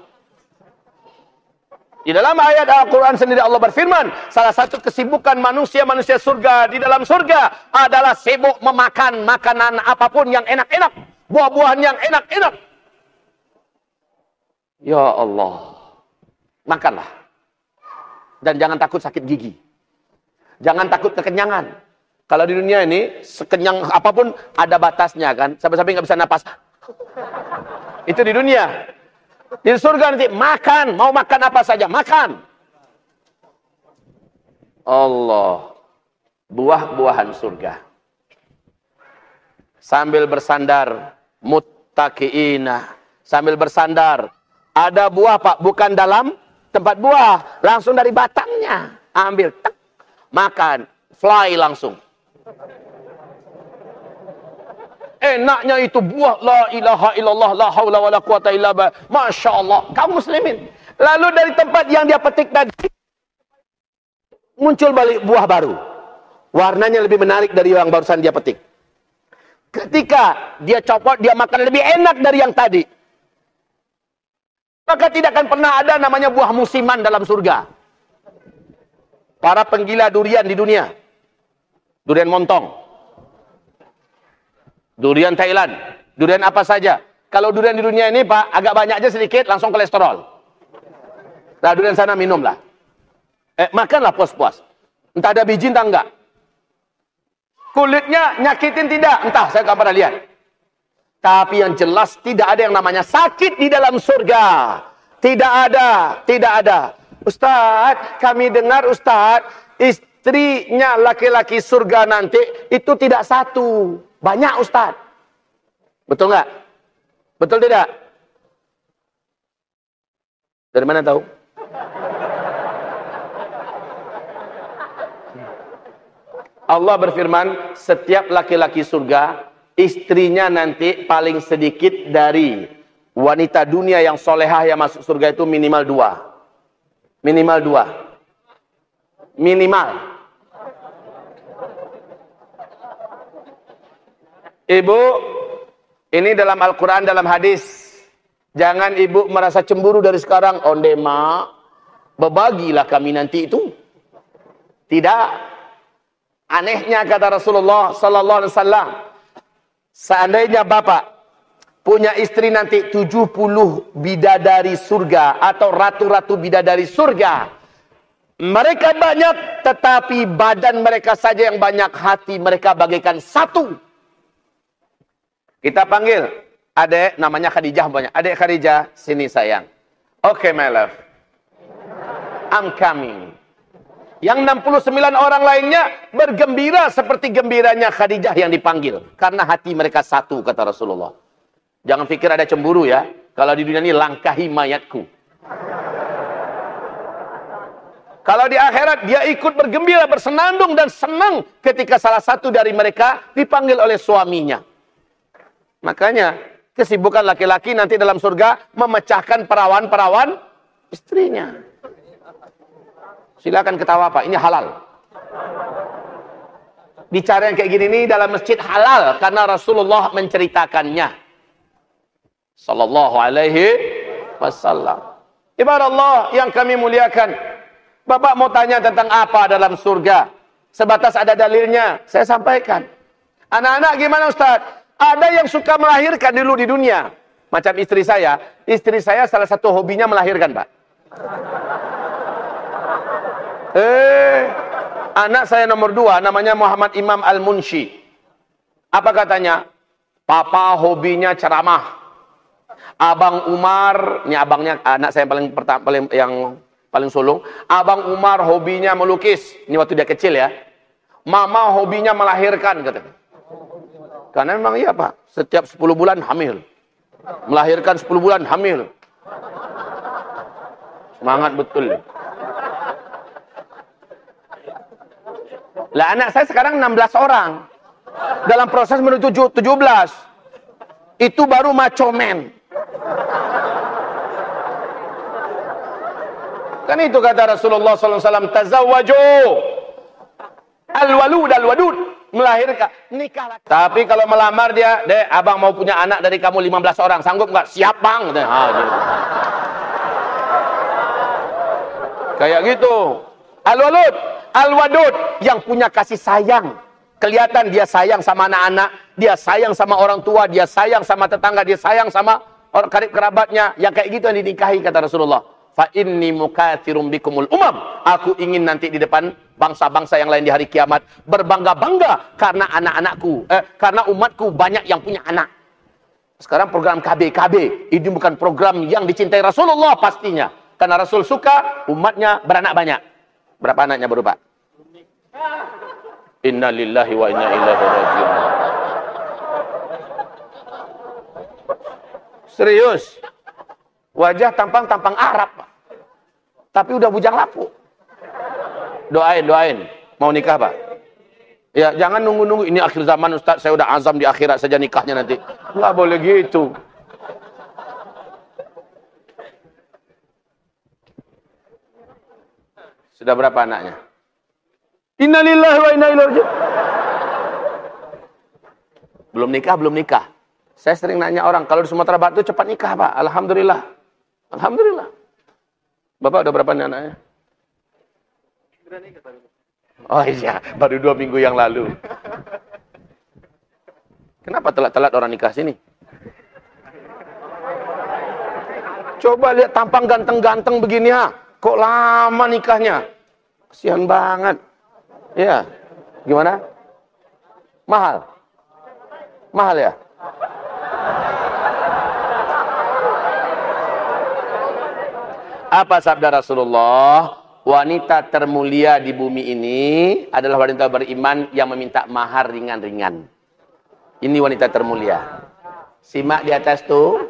Di dalam ayat Al-Quran sendiri Allah berfirman, salah satu kesibukan manusia surga di dalam surga adalah sibuk memakan makanan apapun yang enak-enak, buah-buahan yang enak-enak. Ya Allah, makanlah. Dan jangan takut sakit gigi. Jangan takut kekenyangan. Kalau di dunia ini, sekenyang apapun ada batasnya kan. Sampai-sampai nggak bisa napas. Itu di dunia. Di surga nanti, makan. Mau makan apa saja, makan. Allah. Buah-buahan surga. Sambil bersandar, muttaqiina. Sambil bersandar. Ada buah pak, bukan dalam tempat buah, langsung dari batangnya, ambil, tek, makan, fly langsung. Enaknya itu buah, la ilaha illallah, la haula wa la quwata illa billah. Masya Allah, kaum muslimin, Lalu dari tempat yang dia petik tadi, muncul balik buah baru. Warnanya lebih menarik dari yang barusan dia petik. Ketika dia copot, dia makan lebih enak dari yang tadi. Maka tidak akan pernah ada namanya buah musiman dalam surga. Para penggila durian di dunia. Durian montong. Durian Thailand. Durian apa saja. Kalau durian di dunia ini, Pak, agak banyak aja sedikit, langsung kolesterol. Nah, durian sana minumlah. Makanlah puas-puas. Entah ada biji, entah enggak. Kulitnya nyakitin tidak, entah, saya nggak pernah lihat. Tapi yang jelas tidak ada yang namanya sakit di dalam surga. Tidak ada, tidak ada. Ustaz, kami dengar Ustaz, istrinya laki-laki surga nanti itu tidak satu. Banyak Ustaz. Betul nggak? Betul tidak? Dari mana tahu? Allah berfirman, setiap laki-laki surga, istrinya nanti paling sedikit dari wanita dunia yang solehah yang masuk surga itu minimal 2. Minimal 2. Minimal. Ibu, ini dalam Al-Quran, dalam hadis. Jangan ibu merasa cemburu dari sekarang. Onde ma, bebagilah kami nanti itu. Tidak. Anehnya kata Rasulullah sallallahu alaihi wasallam, seandainya bapak punya istri nanti 70 bidadari surga atau ratu-ratu bidadari surga. Mereka banyak tetapi badan mereka saja yang banyak, hati mereka bagaikan satu. Kita panggil adek namanya Khadijah banyak. Adek Khadijah, sini sayang. Okay my love. I'm coming. Yang 69 orang lainnya bergembira seperti gembiranya Khadijah yang dipanggil. Karena hati mereka satu, kata Rasulullah. Jangan pikir ada cemburu ya. Kalau di dunia ini langkahi mayatku. Kalau di akhirat dia ikut bergembira, bersenandung dan senang ketika salah satu dari mereka dipanggil oleh suaminya. Makanya kesibukan laki-laki nanti dalam surga memecahkan perawan-perawan istrinya. Silakan ketawa Pak, ini halal. Bicara yang kayak gini nih dalam masjid halal karena Rasulullah menceritakannya. Sallallahu alaihi wasallam. Ibarat Allah yang kami muliakan. Bapak mau tanya tentang apa dalam surga? Sebatas ada dalilnya, saya sampaikan. Anak-anak gimana Ustaz? Ada yang suka melahirkan dulu di dunia. Macam istri saya salah satu hobinya melahirkan, Pak. Anak saya nomor 2 namanya Muhammad Imam Al-Munshi. Apa katanya? Papa hobinya ceramah. Abang Umar, ini abangnya anak saya yang paling sulung. Abang Umar hobinya melukis. Ini waktu dia kecil ya. Mama hobinya melahirkan katanya. Karena memang iya Pak, setiap 10 bulan hamil. Melahirkan 10 bulan hamil. Semangat betul. Lah anak saya sekarang 16 orang. Dalam proses menuju 17. Itu baru macho man. Kan itu kata Rasulullah SAW, tazawwaju al-walud al-wadud, melahirkan, nikah. Tapi kalau melamar dia, dek, abang mau punya anak dari kamu 15 orang, sanggup nggak? Siap bang. Gitu. Kayak gitu. Al-walud al-wadud, yang punya kasih sayang. Kelihatan dia sayang sama anak-anak, dia sayang sama orang tua, dia sayang sama tetangga, dia sayang sama orang karib kerabatnya. Yang kayak gitu yang dinikahi kata Rasulullah. Fa inni mukatsirum bikumul umam. Aku ingin nanti di depan bangsa-bangsa yang lain di hari kiamat berbangga-bangga karena anak-anakku, karena umatku banyak yang punya anak. Sekarang program KB, ini bukan program yang dicintai Rasulullah pastinya. Karena Rasul suka umatnya beranak banyak. Berapa anaknya baru Pak? Inna lillahi wa inna ilaihi raji'un. Serius. Wajah tampang Arab, Pak. Tapi udah bujang lapuk. Doain. Mau nikah, Pak? Ya, jangan nunggu-nunggu. Ini akhir zaman, Ustaz. Saya udah azam di akhirat saja nikahnya nanti. Nggak boleh gitu. Sudah berapa anaknya? Innalillahi wa inna ilaihi raji'un. Belum nikah. Saya sering nanya orang, kalau di Sumatera Barat itu cepat nikah, Pak. Alhamdulillah. Alhamdulillah. Bapak udah berapa anaknya? Oh iya, baru 2 minggu yang lalu. Kenapa telat-telat orang nikah sini? Coba lihat tampang ganteng-ganteng begini ya. Kok lama nikahnya? Kasihan banget. Ya, gimana? Mahal? Mahal ya? Apa sabda Rasulullah? Wanita termulia di bumi ini adalah wanita beriman yang meminta mahar ringan-ringan. Ini wanita termulia. Simak di atas tuh.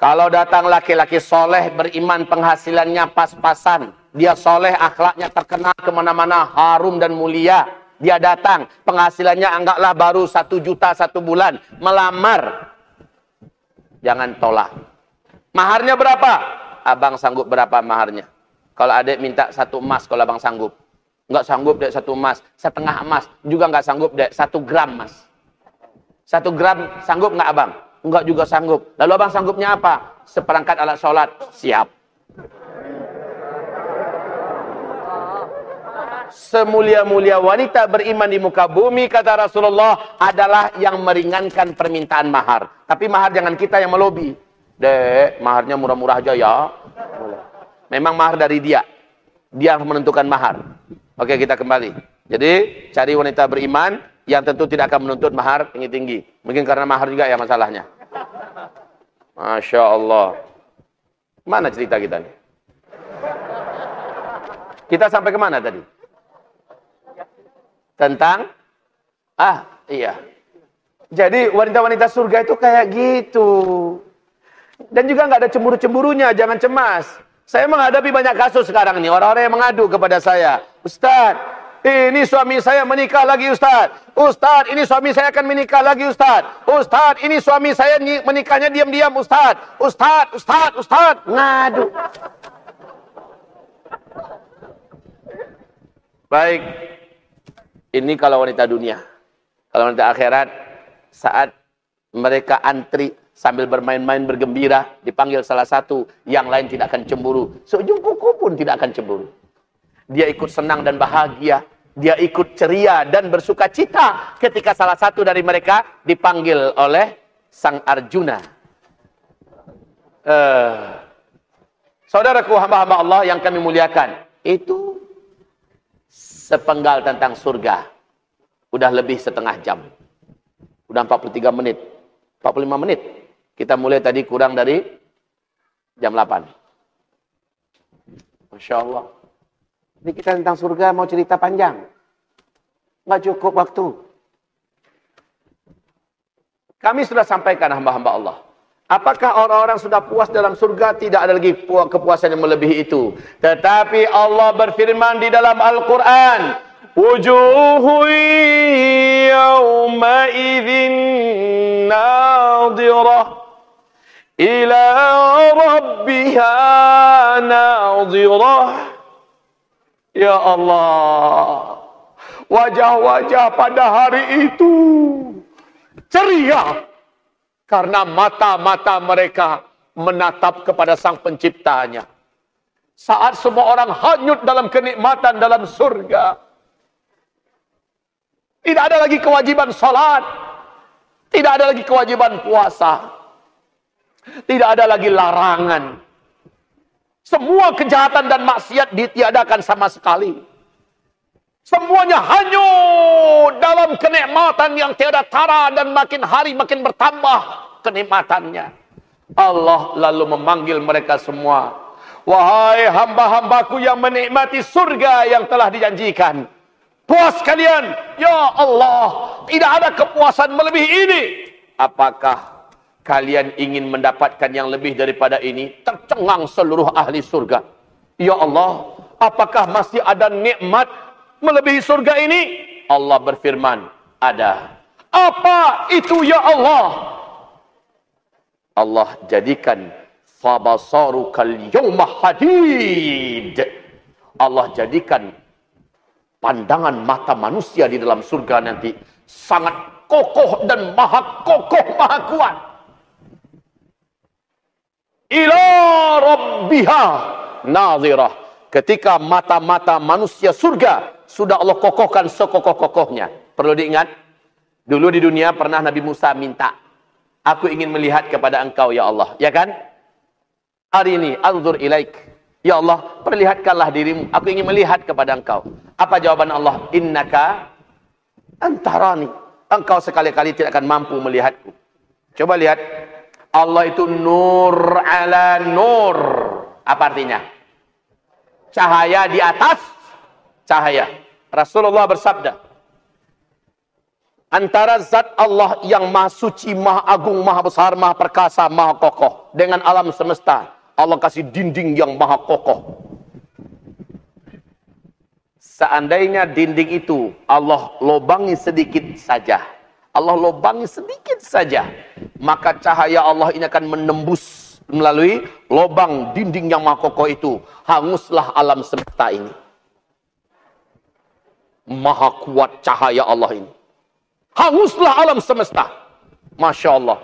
Kalau datang laki-laki soleh, beriman, penghasilannya pas-pasan. Dia soleh, akhlaknya terkenal kemana-mana, harum dan mulia. Dia datang, penghasilannya anggaplah baru 1 juta 1 bulan. Melamar. Jangan tolak. Maharnya berapa? Abang sanggup berapa maharnya? Kalau adik minta 1 emas, kalau abang sanggup. Enggak sanggup dek 1 emas. 1/2 emas. Juga enggak sanggup dek 1 gram emas. 1 gram sanggup enggak abang? Enggak juga sanggup. Lalu abang sanggupnya apa? Seperangkat alat sholat. Siap. Semulia-mulia wanita beriman di muka bumi, kata Rasulullah, adalah yang meringankan permintaan mahar. Tapi mahar jangan kita yang melobi. Dek, maharnya murah-murah aja ya. Memang mahar dari dia. Dia yang menentukan mahar. Oke, kita kembali. Jadi, cari wanita beriman yang tentu tidak akan menuntut mahar tinggi-tinggi. Mungkin karena mahar juga ya masalahnya. Masya Allah. Mana cerita kita nih? Kita sampai kemana tadi? Tentang? Iya. Jadi wanita-wanita surga itu kayak gitu. Dan juga nggak ada cemburu-cemburunya, jangan cemas. Saya menghadapi banyak kasus sekarang ini. Orang-orang yang mengadu kepada saya. Ustaz, ini suami saya menikah lagi Ustaz. Ustaz, ini suami saya akan menikah lagi Ustaz. Ustaz, ini suami saya menikahnya diam-diam Ustaz. Ustaz. Ngadu. Baik. Ini kalau wanita dunia. Kalau wanita akhirat, saat mereka antri sambil bermain-main bergembira, dipanggil salah satu, yang lain tidak akan cemburu. Seujung kuku pun tidak akan cemburu. Dia ikut senang dan bahagia. Dia ikut ceria dan bersuka cita ketika salah satu dari mereka dipanggil oleh Sang Arjuna. Saudaraku, hamba-hamba Allah yang kami muliakan, itu sepenggal tentang surga. Udah lebih setengah jam. Udah 43 menit. 45 menit. Kita mulai tadi kurang dari jam 8. Masya Allah. Ini kita tentang surga mau cerita panjang. Nggak cukup waktu. Kami sudah sampaikan hamba-hamba Allah. Apakah orang-orang sudah puas dalam surga? Tidak ada lagi kepuasan yang melebihi itu. Tetapi Allah berfirman di dalam Al-Quran. Wujuhu yawma idzin nadirah. Ila rabbiha nadirah. Ya Allah. Wajah-wajah pada hari itu ceria. Karena mata-mata mereka menatap kepada Sang Penciptanya. Saat semua orang hanyut dalam kenikmatan dalam surga. Tidak ada lagi kewajiban salat. Tidak ada lagi kewajiban puasa. Tidak ada lagi larangan. Semua kejahatan dan maksiat ditiadakan sama sekali. Semuanya hanyut dalam kenikmatan yang tiada tara dan makin hari makin bertambah kenikmatannya. Allah lalu memanggil mereka semua. Wahai hamba-hambaku yang menikmati surga yang telah dijanjikan. Puas kalian. Ya Allah, tidak ada kepuasan melebihi ini. Apakah kalian ingin mendapatkan yang lebih daripada ini? Tercengang seluruh ahli surga. Ya Allah, apakah masih ada nikmat melebihi surga ini? Allah berfirman, ada. Apa itu ya Allah? Allah jadikan Fabasarukal yawma hadid. Allah jadikan pandangan mata manusia di dalam surga nanti sangat kokoh dan maha kokoh, maha kuat. Ila rabbiha nazirah. Ketika mata-mata manusia surga sudah Allah kokohkan sekokoh-kokohnya. Perlu diingat, dulu di dunia pernah Nabi Musa minta, aku ingin melihat kepada engkau ya Allah, ya kan? Hari ini anzur ilaik, ya Allah, perlihatkanlah dirimu, aku ingin melihat kepada engkau. Apa jawaban Allah? Innaka antarani, engkau sekali-kali tidak akan mampu melihatku. Coba lihat, Allah itu nur ala nur. Apa artinya? Cahaya di atas cahaya. Rasulullah bersabda, antara zat Allah yang maha suci, maha agung, maha besar, maha perkasa, maha kokoh, dengan alam semesta, Allah kasih dinding yang maha kokoh. Seandainya dinding itu Allah lobangi sedikit saja, Allah lobangi sedikit saja, maka cahaya Allah ini akan menembus melalui lobang dinding yang maha kokoh itu. Hanguslah alam semesta ini. Maha kuat cahaya Allah ini. Hanguslah alam semesta. Masya Allah.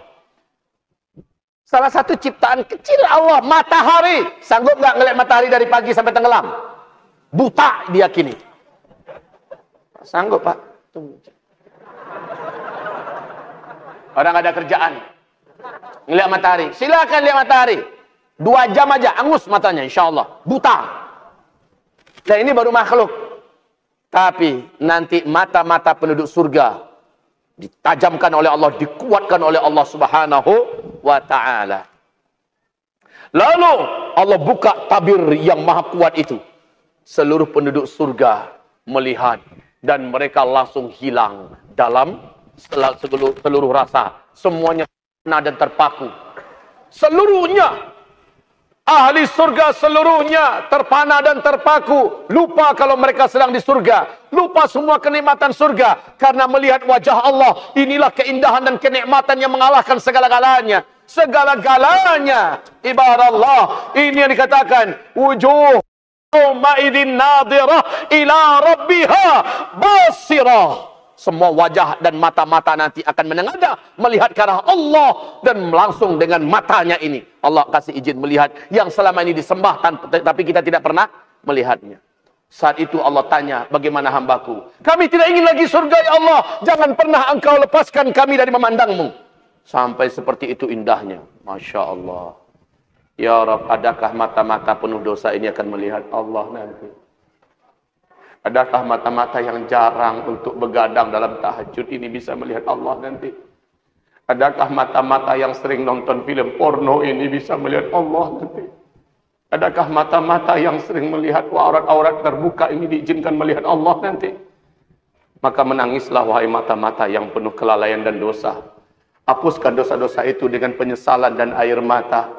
Salah satu ciptaan kecil Allah, matahari. Sanggup nggak ngeliat matahari dari pagi sampai tenggelam? Buta diyakini. Sanggup, Pak? Tunggu. Orang ada kerjaan. Ngeliat matahari. Silakan lihat matahari. 2 jam aja, angus matanya, insya Allah. Buta. Nah ini baru makhluk. Tapi nanti mata-mata penduduk surga ditajamkan oleh Allah, dikuatkan oleh Allah Subhanahu wa ta'ala. Lalu Allah buka tabir yang maha kuat itu. Seluruh penduduk surga melihat dan mereka langsung hilang dalam seluruh rasa. Semuanya terpana dan terpaku. Seluruhnya. Ahli surga seluruhnya terpana dan terpaku. Lupa kalau mereka sedang di surga. Lupa semua kenikmatan surga. Karena melihat wajah Allah. Inilah keindahan dan kenikmatan yang mengalahkan segala-galanya. Segala-galanya. Ibarat Allah. Ini yang dikatakan. Wujuh ma'idin nadirah ila rabbiha basirah. Semua wajah dan mata-mata nanti akan menengadah melihat ke arah Allah dan langsung dengan matanya ini Allah kasih izin melihat yang selama ini disembah tapi kita tidak pernah melihatnya. Saat itu Allah tanya, bagaimana hambaku? Kami tidak ingin lagi surga ya Allah. Jangan pernah engkau lepaskan kami dari memandangmu. Sampai seperti itu indahnya. Masya Allah. Ya Rabb, adakah mata-mata penuh dosa ini akan melihat Allah nanti? Adakah mata-mata yang jarang untuk begadang dalam tahajud ini bisa melihat Allah nanti? Adakah mata-mata yang sering nonton film porno ini bisa melihat Allah nanti? Adakah mata-mata yang sering melihat aurat-aurat terbuka ini diizinkan melihat Allah nanti? Maka menangislah wahai mata-mata yang penuh kelalaian dan dosa. Hapuskan dosa-dosa itu dengan penyesalan dan air mata.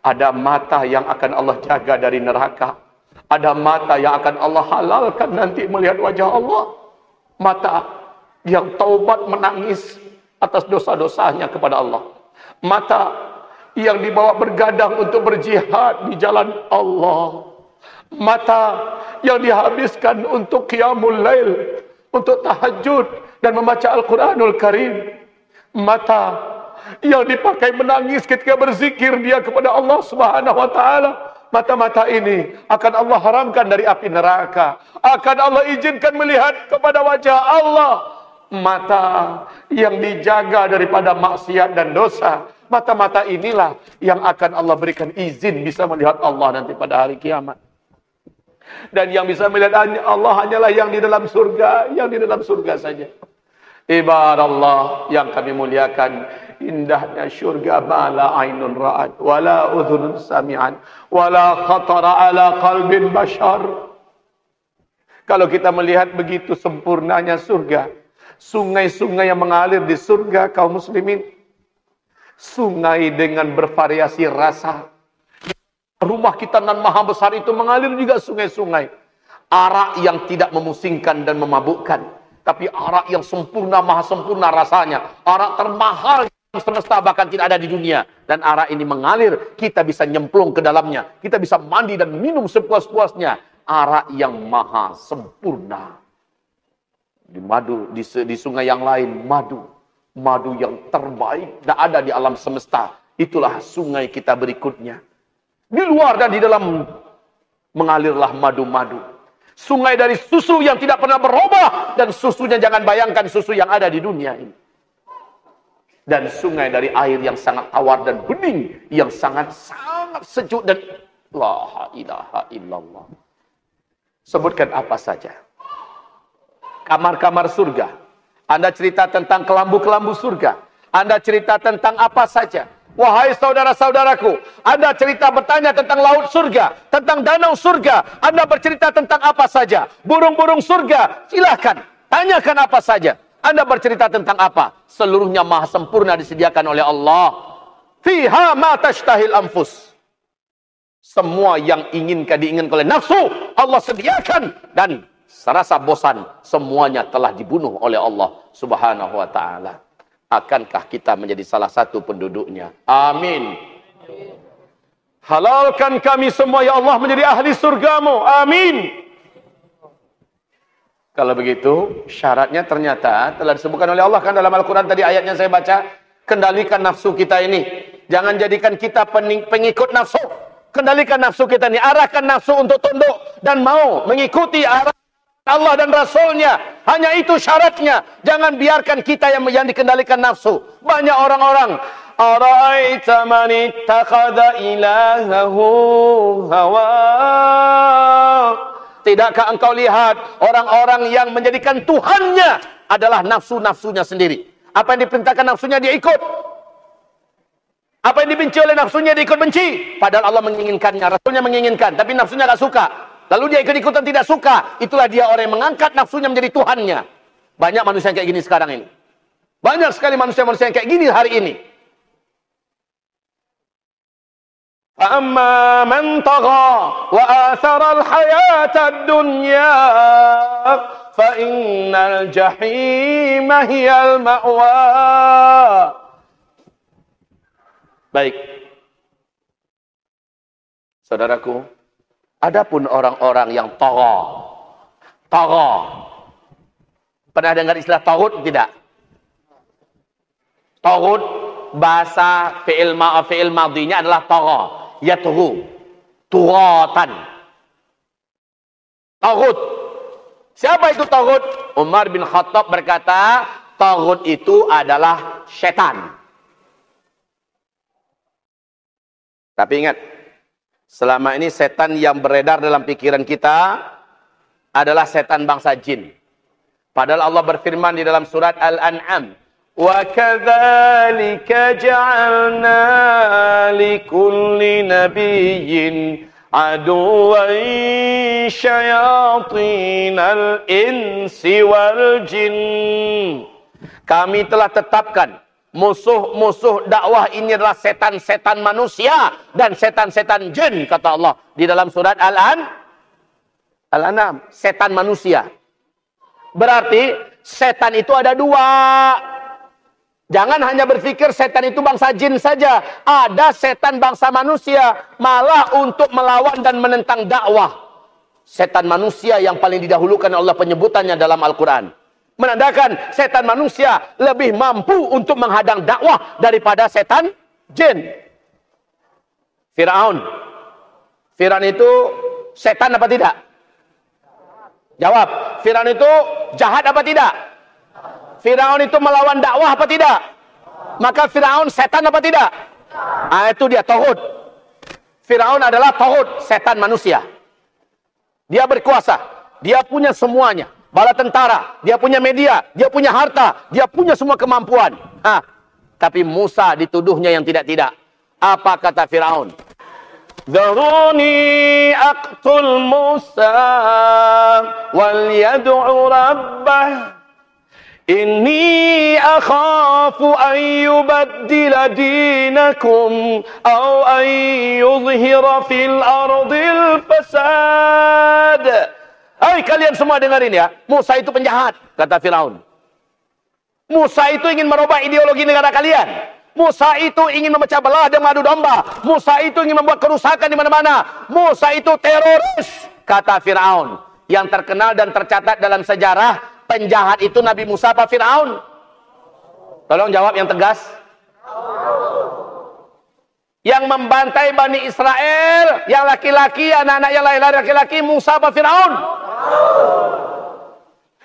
Ada mata yang akan Allah jaga dari neraka. Ada mata yang akan Allah halalkan nanti melihat wajah Allah. Mata yang taubat menangis atas dosa-dosanya kepada Allah. Mata yang dibawa bergadang untuk berjihad di jalan Allah. Mata yang dihabiskan untuk qiyamul lail, untuk tahajud dan membaca Al-Quranul Karim. Mata yang dipakai menangis ketika berzikir dia kepada Allah Subhanahu wa ta'ala. Mata-mata ini akan Allah haramkan dari api neraka. Akan Allah izinkan melihat kepada wajah Allah. Mata yang dijaga daripada maksiat dan dosa. Mata-mata inilah yang akan Allah berikan izin bisa melihat Allah nanti pada hari kiamat. Dan yang bisa melihat Allah hanyalah yang di dalam surga. Yang di dalam surga saja. Ibarat Allah yang kami muliakan. Indahnya syurga bala ainun ra'at wala udhunun sami'an wala khatara ala qalbin bashar. Kalau kita melihat begitu sempurnanya surga, sungai-sungai yang mengalir di surga kaum muslimin, sungai dengan bervariasi rasa. Rumah kita nan maha besar itu mengalir juga sungai-sungai. Arak yang tidak memusingkan dan memabukkan, tapi arak yang sempurna, maha sempurna rasanya. Arak termahal semesta, bahkan tidak ada di dunia. Dan arak ini mengalir, kita bisa nyemplung ke dalamnya. Kita bisa mandi dan minum sepuas-puasnya. Arak yang maha sempurna. Di sungai yang lain, madu. Madu yang terbaik, tidak ada di alam semesta. Itulah sungai kita berikutnya. Di luar dan di dalam mengalirlah madu-madu. Sungai dari susu yang tidak pernah berubah. Dan susunya jangan bayangkan susu yang ada di dunia ini. Dan sungai dari air yang sangat tawar dan bening. Yang sangat-sangat sejuk dan la ilaha illallah. Sebutkan apa saja. Kamar-kamar surga. Anda cerita tentang kelambu-kelambu surga. Anda cerita tentang apa saja. Wahai saudara-saudaraku, Anda cerita bertanya tentang laut surga, tentang danau surga. Anda bercerita tentang apa saja. Burung-burung surga, silahkan. Tanyakan apa saja. Anda bercerita tentang apa? Seluruhnya maha sempurna disediakan oleh Allah. Fiha ma tashtahil anfus. Semua yang diinginkan oleh nafsu, Allah sediakan. Dan serasa bosan, semuanya telah dibunuh oleh Allah Subhanahu wa ta'ala. Akankah kita menjadi salah satu penduduknya? Amin. Halalkan kami semua ya Allah menjadi ahli surgamu. Amin. Kalau begitu, syaratnya ternyata telah disebutkan oleh Allah kan dalam Al-Quran tadi ayatnya saya baca. Kendalikan nafsu kita ini. Jangan jadikan kita pengikut nafsu. Kendalikan nafsu kita ini. Arahkan nafsu untuk tunduk dan mau mengikuti arah Allah dan Rasulnya. Hanya itu syaratnya. Jangan biarkan kita yang dikendalikan nafsu. Banyak orang-orang. Ara'aita man ittakhadha ilahahu hawa. Tidakkah engkau lihat orang-orang yang menjadikan Tuhannya adalah nafsu-nafsunya sendiri. Apa yang diperintahkan nafsunya dia ikut. Apa yang dibenci oleh nafsunya dia ikut benci. Padahal Allah menginginkannya, Rasulnya menginginkan. Tapi nafsunya tak suka. Lalu dia ikut-ikutan tidak suka. Itulah dia orang yang mengangkat nafsunya menjadi Tuhannya. Banyak manusia yang kayak gini sekarang ini. Banyak sekali manusia-manusia yang kayak gini hari ini. Amma man tagha wa athara al-hayata ad-dunya fa innal jahima hiyal ma'wa. Baik. Saudaraku, adapun orang-orang yang tagha. Pernah dengar istilah taghut tidak? Taghut bahasa fi'il madhinya adalah tagha. Yatghu. Tughatan. Taghut. Siapa itu taghut? Umar bin Khattab berkata, taghut itu adalah setan. Tapi ingat, selama ini setan yang beredar dalam pikiran kita adalah setan bangsa jin. Padahal Allah berfirman di dalam surat Al-An'am, "Wa kadzalika ja'alna likulli nabiyyin aduwwan syayatinal insi wal jin." Kami telah tetapkan musuh-musuh dakwah ini adalah setan-setan manusia dan setan-setan jin, kata Allah di dalam surat Al-An'am. Setan manusia. Berarti setan itu ada dua. Jangan hanya berpikir setan itu bangsa jin saja. Ada setan bangsa manusia. Malah untuk melawan dan menentang dakwah. Setan manusia yang paling didahulukan Allah penyebutannya dalam Al-Quran. Menandakan setan manusia lebih mampu untuk menghadang dakwah daripada setan jin. Firaun. Firaun itu setan apa tidak? Jawab. Firaun itu jahat apa tidak? Firaun itu melawan dakwah apa tidak? Maka Firaun setan apa tidak? Itu dia taghut. Firaun adalah taghut, setan manusia. Dia berkuasa, dia punya semuanya. Bala tentara, dia punya media, dia punya harta, dia punya semua kemampuan. Tapi Musa dituduhnya yang tidak-tidak. Apa kata Firaun? Dharuni aqtul Musa wal yad'u rabbah inni akhafu an yubaddila dinakum aw an yuzhira fil ardil fasad. Hai kalian semua dengarin ya, Musa itu penjahat, kata Firaun. Musa itu ingin merubah ideologi negara kalian. Musa itu ingin memecah belah dan mengadu domba. Musa itu ingin membuat kerusakan di mana-mana. Musa itu teroris, kata Firaun. Yang terkenal dan tercatat dalam sejarah, penjahat itu Nabi Musa apa Firaun? Tolong jawab yang tegas. Yang membantai Bani Israel, yang laki-laki, anak-anak yang lain laki-laki, Musa apa Firaun?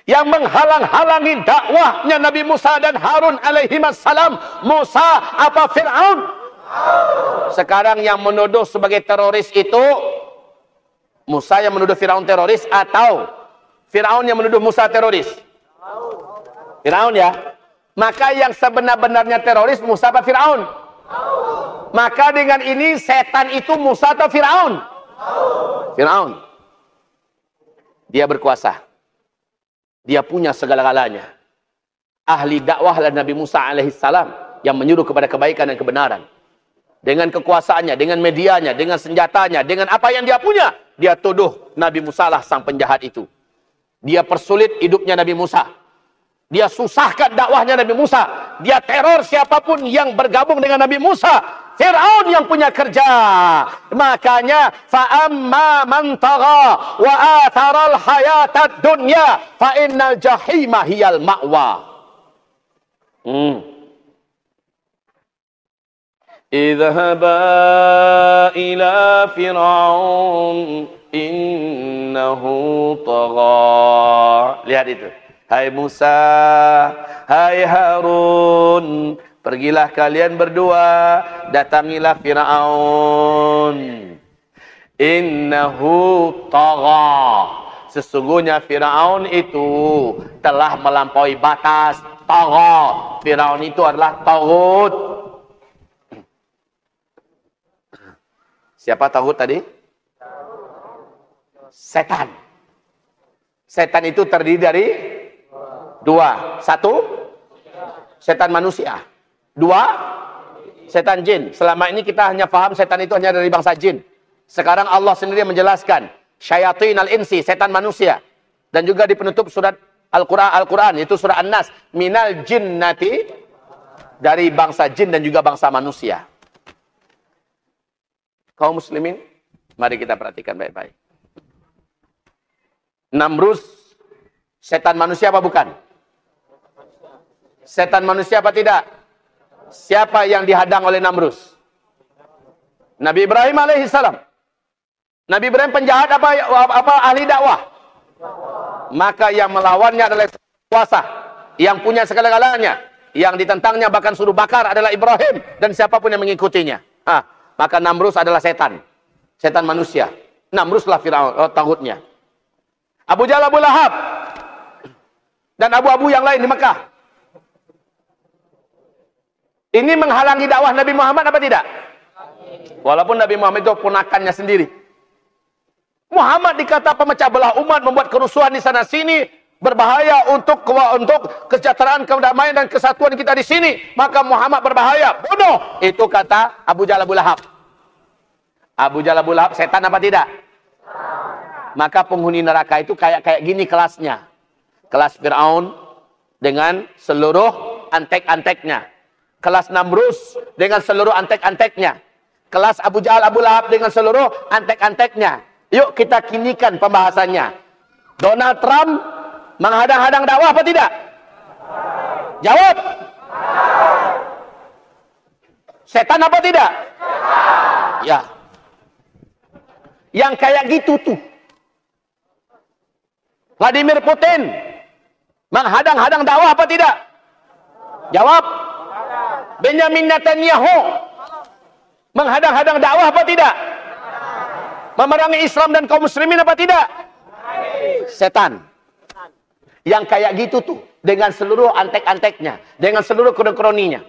Yang menghalang-halangi dakwahnya Nabi Musa dan Harun alaihimassalam, Musa apa Firaun? Sekarang yang menuduh sebagai teroris itu Musa yang menuduh Firaun teroris atau Firaun yang menuduh Musa teroris? Firaun ya. Maka yang sebenar-benarnya teroris Musa apa Firaun? Maka dengan ini setan itu Musa atau Firaun? Firaun. Dia berkuasa. Dia punya segala-galanya. Ahli dakwah adalah Nabi Musa alaihissalam yang menyuruh kepada kebaikan dan kebenaran. Dengan kekuasaannya, dengan medianya, dengan senjatanya, dengan apa yang dia punya, dia tuduh Nabi Musa lah sang penjahat itu. Dia persulit hidupnya Nabi Musa. Dia susahkan dakwahnya Nabi Musa. Dia teror siapapun yang bergabung dengan Nabi Musa. Fir'aun yang punya kerja. Makanya fa'amma man tagha wa atharal hayatad dunya fa innal jahima hiyal ma'wa. Idhaba ila fir'aun innahu tagha. Lihat itu. Hai Musa, hai Harun, pergilah kalian berdua, datangilah Firaun. Innahu tagha. Sesungguhnya Firaun itu telah melampaui batas. Tagha. Firaun itu adalah taghut. Siapa taghut tadi? Setan. Setan itu terdiri dari dua. Satu, setan manusia. Dua, setan jin. Selama ini kita hanya paham setan itu hanya dari bangsa jin. Sekarang Allah sendiri menjelaskan. Syayatin al-insi, setan manusia. Dan juga di penutup surat Al-Quran, itu surah An-Nas. Minal jinnati, dari bangsa jin dan juga bangsa manusia. Kaum muslimin, mari kita perhatikan baik-baik. Namrus, setan manusia apa bukan? Setan manusia apa tidak? Siapa yang dihadang oleh Namrus? Nabi Ibrahim alaihissalam. Nabi Ibrahim penjahat apa ahli dakwah? Maka yang melawannya adalah kuasa, yang punya segala-galanya, yang ditentangnya bahkan suruh bakar adalah Ibrahim dan siapapun yang mengikutinya. Maka Namrus adalah setan, setan manusia. Namruslah Firaun, taghutnya. Abu Jahal, Abu Lahab, dan abu-abu yang lain di Mekah. Ini menghalangi dakwah Nabi Muhammad apa tidak? Walaupun Nabi Muhammad itu ponakannya sendiri. Muhammad dikata pemecah belah umat, membuat kerusuhan di sana sini, berbahaya untuk kesejahteraan, kedamaian dan kesatuan kita di sini. Maka Muhammad berbahaya, bodoh. Itu kata Abu Jahal, Abu Lahab. Abu Jahal, Abu Lahab setan apa tidak? Maka penghuni neraka itu kayak gini kelasnya. Kelas Fir'aun dengan seluruh antek-anteknya. Kelas Namrus dengan seluruh antek-anteknya. Kelas Abu Jahal, Abu Lahab dengan seluruh antek-anteknya. Yuk kita kinikan pembahasannya. Donald Trump menghadang-hadang dakwah apa tidak? Jawab. Setan apa tidak? Ya. Yang kayak gitu tuh. Vladimir Putin menghadang-hadang dakwah apa tidak? Jawab. Benjamin Netanyahu menghadang-hadang dakwah apa tidak? Memerangi Islam dan kaum muslimin apa tidak? Setan. Yang kayak gitu tuh, dengan seluruh antek-anteknya, dengan seluruh kroninya.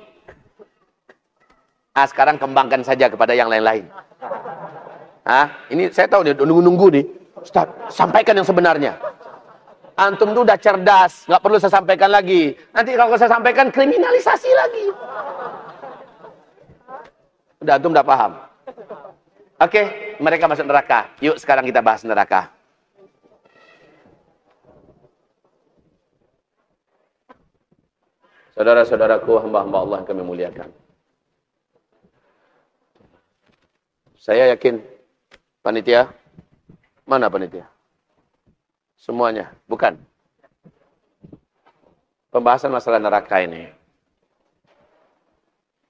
Sekarang kembangkan saja kepada yang lain-lain. Ini saya tahu nih, nunggu-nunggu nih. Ustaz, sampaikan yang sebenarnya. Antum tuh udah cerdas, nggak perlu saya sampaikan lagi. Nanti kalau saya sampaikan kriminalisasi lagi. Udah antum udah paham. Oke, mereka masuk neraka. Yuk sekarang kita bahas neraka. Saudara-saudaraku, hamba-hamba Allah yang kami muliakan. Saya yakin panitia, mana panitia? Semuanya, bukan. Pembahasan masalah neraka ini.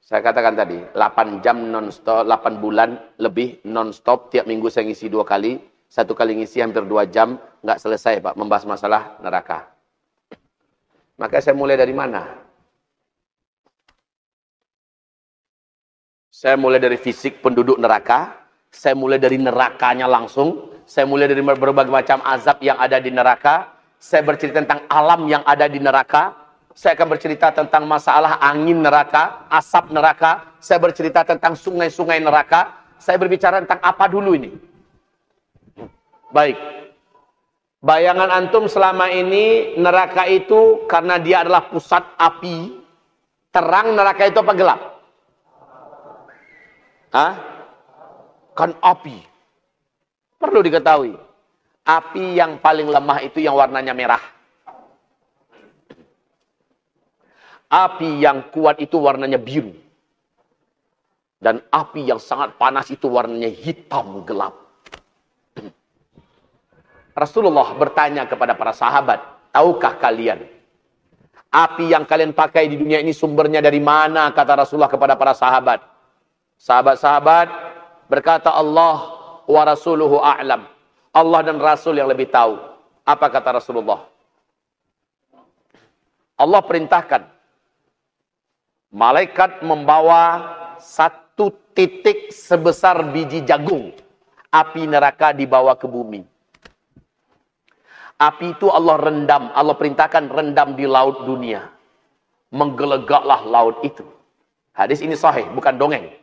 Saya katakan tadi, 8 jam non-stop, 8 bulan lebih non-stop, tiap minggu saya ngisi 2 kali, 1 kali ngisi hampir 2 jam, nggak selesai Pak, membahas masalah neraka. Maka saya mulai dari mana? Saya mulai dari fisik penduduk neraka, saya mulai dari nerakanya langsung, saya mulai dari berbagai macam azab yang ada di neraka, saya bercerita tentang alam yang ada di neraka, saya akan bercerita tentang masalah angin neraka, asap neraka, saya bercerita tentang sungai-sungai neraka, saya berbicara tentang apa dulu ini? Baik. Bayangan antum selama ini neraka itu karena dia adalah pusat api, terang neraka itu apa gelap? Hah? Kan api. Perlu diketahui. Api yang paling lemah itu yang warnanya merah. Api yang kuat itu warnanya biru. Dan api yang sangat panas itu warnanya hitam gelap. Rasulullah bertanya kepada para sahabat, tahukah kalian api yang kalian pakai di dunia ini sumbernya dari mana? Kata Rasulullah kepada para sahabat. Sahabat-sahabat berkata, Allah wa rasuluhu a'lam. Allah dan Rasul yang lebih tahu. Apa kata Rasulullah? Allah perintahkan malaikat membawa 1 titik sebesar biji jagung. Api neraka dibawa ke bumi. Api itu Allah rendam. Allah perintahkan rendam di laut dunia. Menggelegaklah laut itu. Hadis ini sahih, bukan dongeng.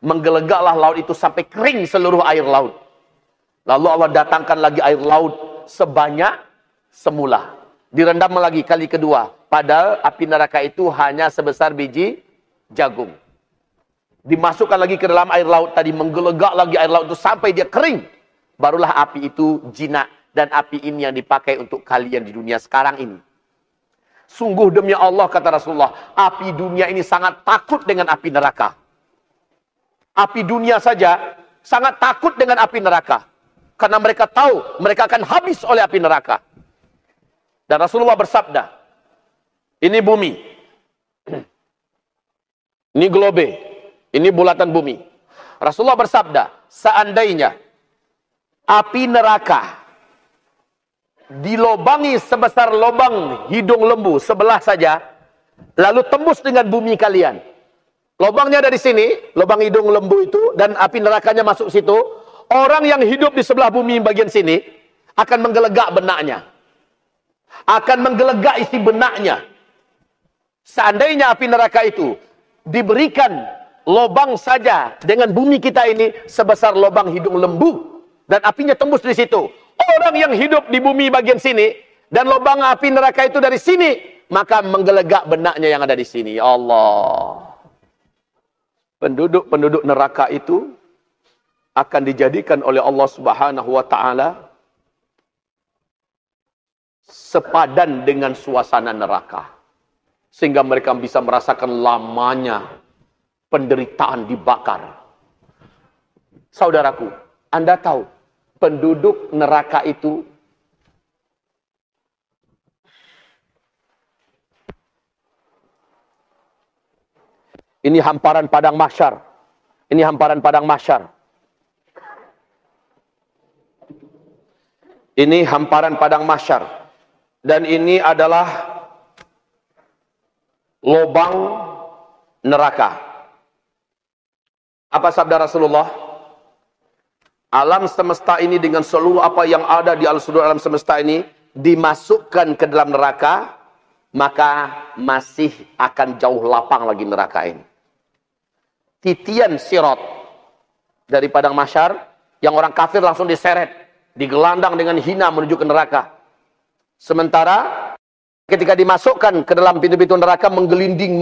Menggelegaklah laut itu sampai kering seluruh air laut. Lalu Allah datangkan lagi air laut sebanyak semula. Direndam lagi kali kedua. Padahal api neraka itu hanya sebesar biji jagung. Dimasukkan lagi ke dalam air laut tadi. Menggelegak lagi air laut itu sampai dia kering. Barulah api itu jinak. Dan api ini yang dipakai untuk kalian di dunia sekarang ini. Sungguh demi Allah kata Rasulullah. Api dunia ini sangat takut dengan api neraka. Api dunia saja sangat takut dengan api neraka. Karena mereka tahu mereka akan habis oleh api neraka. Dan Rasulullah bersabda, ini bumi, ini globe, ini bulatan bumi. Rasulullah bersabda, seandainya api neraka dilobangi sebesar lubang hidung lembu sebelah saja, lalu tembus dengan bumi kalian. Lubangnya dari sini, lubang hidung lembu itu, dan api nerakanya masuk situ. Orang yang hidup di sebelah bumi bagian sini akan menggelegak benaknya. Akan menggelegak isi benaknya. Seandainya api neraka itu diberikan lubang saja dengan bumi kita ini sebesar lubang hidung lembu dan apinya tembus di situ. Orang yang hidup di bumi bagian sini dan lubang api neraka itu dari sini, maka menggelegak benaknya yang ada di sini. Ya Allah. Penduduk-penduduk neraka itu akan dijadikan oleh Allah Subhanahu wa taala sepadan dengan suasana neraka. Sehingga mereka bisa merasakan lamanya penderitaan dibakar. Saudaraku, Anda tahu, penduduk neraka itu ini hamparan padang mahsyar. Ini hamparan padang mahsyar. Ini hamparan padang mahsyar. Dan ini adalah lubang neraka. Apa sabda Rasulullah? Alam semesta ini dengan seluruh apa yang ada di seluruh alam semesta ini dimasukkan ke dalam neraka, maka masih akan jauh lapang lagi neraka ini. Titian sirat dari padang mahsyar yang orang kafir langsung diseret, digelandang dengan hina menuju ke neraka. Sementara ketika dimasukkan ke dalam pintu-pintu neraka menggelinding.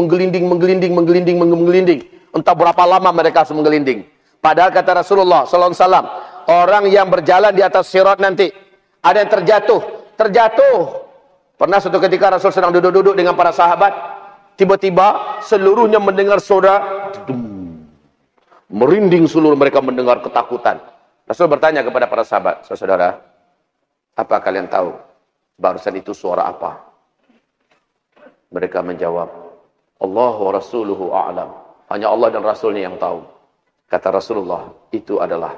Entah berapa lama mereka harus menggelinding. Padahal kata Rasulullah sallallahu alaihi wasallam, orang yang berjalan di atas sirat nanti ada yang terjatuh. Pernah suatu ketika Rasul sedang duduk-duduk dengan para sahabat, tiba-tiba seluruhnya mendengar suara Merinding seluruh mereka mendengar ketakutan. Rasul bertanya kepada para sahabat, saudara, apa kalian tahu barusan itu suara apa? Mereka menjawab, Allah wa rasuluhu a'lam. Hanya Allah dan Rasulnya yang tahu. Kata Rasulullah, itu adalah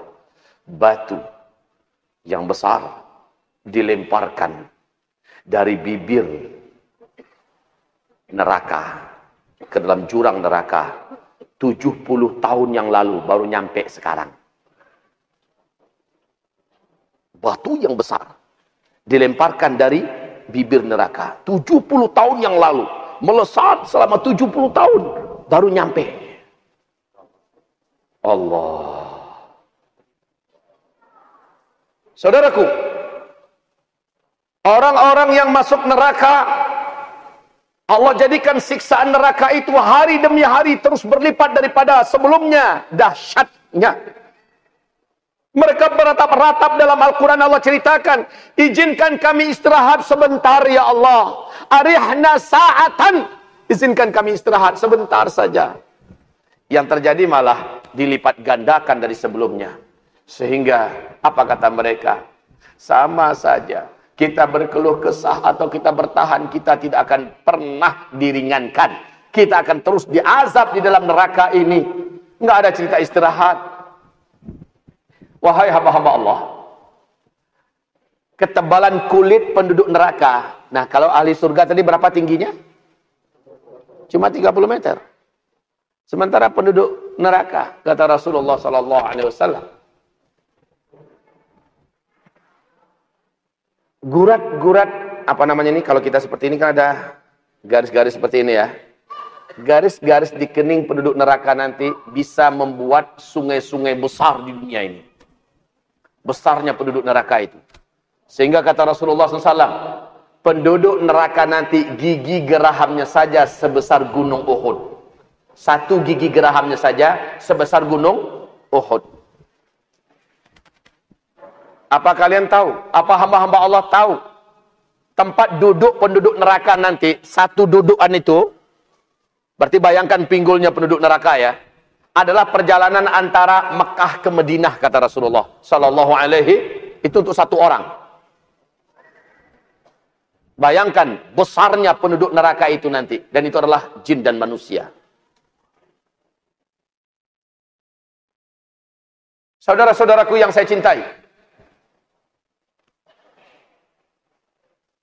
batu yang besar dilemparkan dari bibir neraka ke dalam jurang neraka 70 tahun yang lalu baru nyampe sekarang. Batu yang besar dilemparkan dari bibir neraka 70 tahun yang lalu, melesat selama 70 tahun baru nyampe. Allah. Saudaraku, orang-orang yang masuk neraka, Allah jadikan siksaan neraka itu hari demi hari terus berlipat daripada sebelumnya dahsyatnya. Mereka beratap-ratap dalam Al-Quran. Allah ceritakan, izinkan kami istirahat sebentar ya Allah. Arihna sa'atan. Izinkan kami istirahat sebentar saja. Yang terjadi malah dilipat gandakan dari sebelumnya. Sehingga apa kata mereka? Sama saja. Kita berkeluh kesah atau kita bertahan, kita tidak akan pernah diringankan. Kita akan terus diazab di dalam neraka ini. Nggak ada cerita istirahat. Wahai hamba-hamba Allah, ketebalan kulit penduduk neraka. Nah, kalau ahli surga tadi berapa tingginya? Cuma 30 meter. Sementara penduduk neraka, kata Rasulullah SAW, gurat-gurat, apa namanya ini? Kalau kita seperti ini kan ada garis-garis seperti ini ya. Garis-garis di kening penduduk neraka nanti bisa membuat sungai-sungai besar di dunia ini. Besarnya penduduk neraka itu. Sehingga kata Rasulullah SAW, penduduk neraka nanti gigi gerahamnya saja sebesar gunung Uhud. Satu gigi gerahamnya saja sebesar gunung Uhud. Apa kalian tahu? Apa hamba-hamba Allah tahu? Tempat duduk penduduk neraka nanti, satu dudukan itu, berarti bayangkan pinggulnya penduduk neraka ya, adalah perjalanan antara Mekah ke Madinah, kata Rasulullah Sallallahu Alaihi, itu untuk satu orang. Bayangkan besarnya penduduk neraka itu nanti, dan itu adalah jin dan manusia. Saudara-saudaraku yang saya cintai,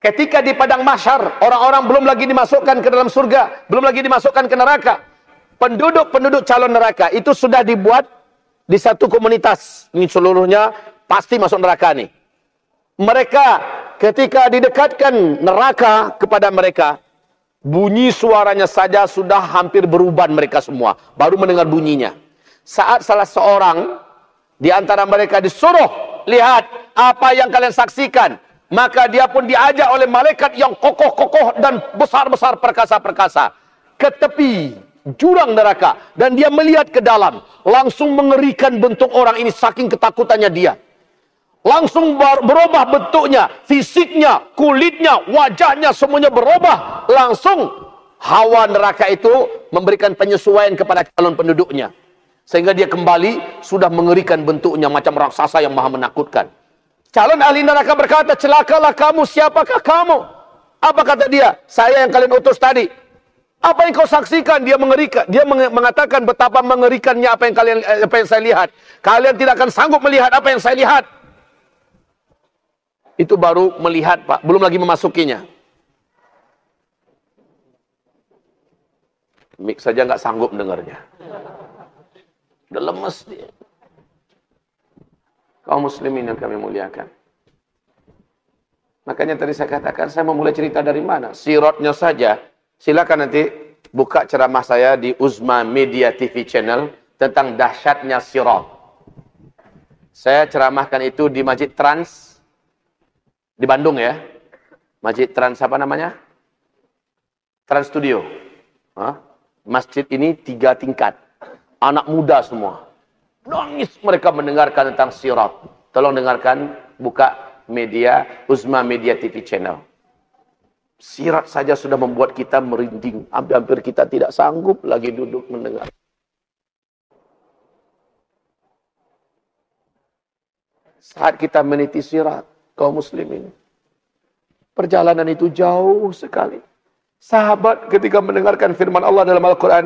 ketika di padang mahsyar, orang-orang belum lagi dimasukkan ke dalam surga, belum lagi dimasukkan ke neraka. Penduduk-penduduk calon neraka itu sudah dibuat di satu komunitas. Ini seluruhnya pasti masuk neraka nih. Mereka ketika didekatkan neraka kepada mereka, bunyi suaranya saja sudah hampir beruban mereka semua. Baru mendengar bunyinya. Saat salah seorang di antara mereka disuruh, lihat apa yang kalian saksikan. Maka dia pun diajak oleh malaikat yang kokoh-kokoh dan besar-besar perkasa-perkasa ke tepi jurang neraka, dan dia melihat ke dalam. Langsung mengerikan bentuk orang ini, saking ketakutannya dia. Langsung berubah bentuknya, fisiknya, kulitnya, wajahnya, semuanya berubah. Langsung hawa neraka itu memberikan penyesuaian kepada calon penduduknya, sehingga dia kembali sudah mengerikan bentuknya macam raksasa yang maha menakutkan. Calon ahli neraka berkata, celakalah kamu, siapakah kamu? Apa kata dia? Saya yang kalian utus tadi. Apa yang kau saksikan? Dia mengerikan. Dia mengatakan betapa mengerikannya apa yang saya lihat. Kalian tidak akan sanggup melihat apa yang saya lihat. Itu baru melihat, Pak, belum lagi memasukinya. Mik saja nggak sanggup mendengarnya. Udah lemes dia. Kaum muslimin yang kami muliakan. Makanya tadi saya katakan, saya memulai cerita dari mana? Sirotnya saja. Silakan nanti buka ceramah saya di Uzma Media TV Channel tentang dahsyatnya sirat. Saya ceramahkan itu di Masjid Trans di Bandung ya. Masjid Trans apa namanya? Trans Studio. Masjid ini 3 tingkat. Anak muda semua. Nangis mereka mendengarkan tentang sirat. Tolong dengarkan, buka media Uzma Media TV Channel. Sirat saja sudah membuat kita merinding. Hampir-hampir kita tidak sanggup lagi duduk mendengar. Saat kita meniti sirat, kaum muslimin, perjalanan itu jauh sekali. Sahabat ketika mendengarkan firman Allah dalam Al-Quran,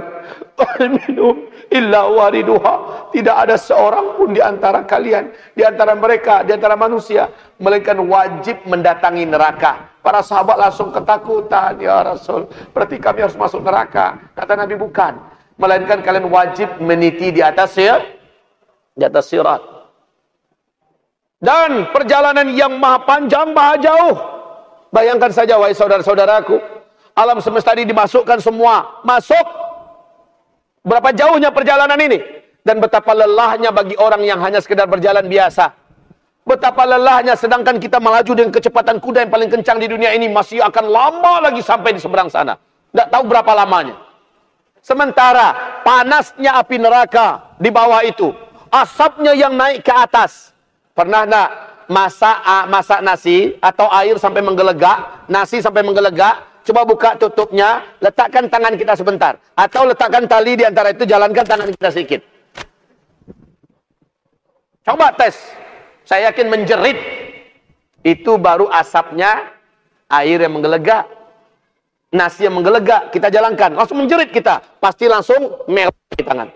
minum illa wariduha, tidak ada seorang pun di antara kalian, di antara mereka, di antara manusia, melainkan wajib mendatangi neraka. Para sahabat langsung ketakutan, ya Rasul, berarti kami harus masuk neraka. Kata Nabi, bukan, melainkan kalian wajib meniti di atas sirat. Dan perjalanan yang maha panjang, maha jauh. Bayangkan saja, wahai saudara-saudaraku, alam semesta ini dimasukkan semua. Masuk. Berapa jauhnya perjalanan ini? Dan betapa lelahnya bagi orang yang hanya sekedar berjalan biasa. Betapa lelahnya, sedangkan kita melaju dengan kecepatan kuda yang paling kencang di dunia ini. Masih akan lama lagi sampai di seberang sana. Tidak tahu berapa lamanya. Sementara panasnya api neraka di bawah itu. Asapnya yang naik ke atas. Pernah tidak masak nasi atau air sampai menggelegak, nasi sampai menggelegak, coba buka tutupnya, letakkan tangan kita sebentar. Atau letakkan tali di antara itu, jalankan tangan kita sedikit. Coba tes. Saya yakin menjerit. Itu baru asapnya air yang menggelegak. Nasi yang menggelegak, kita jalankan. Langsung menjerit kita. Pasti langsung merah di tangan.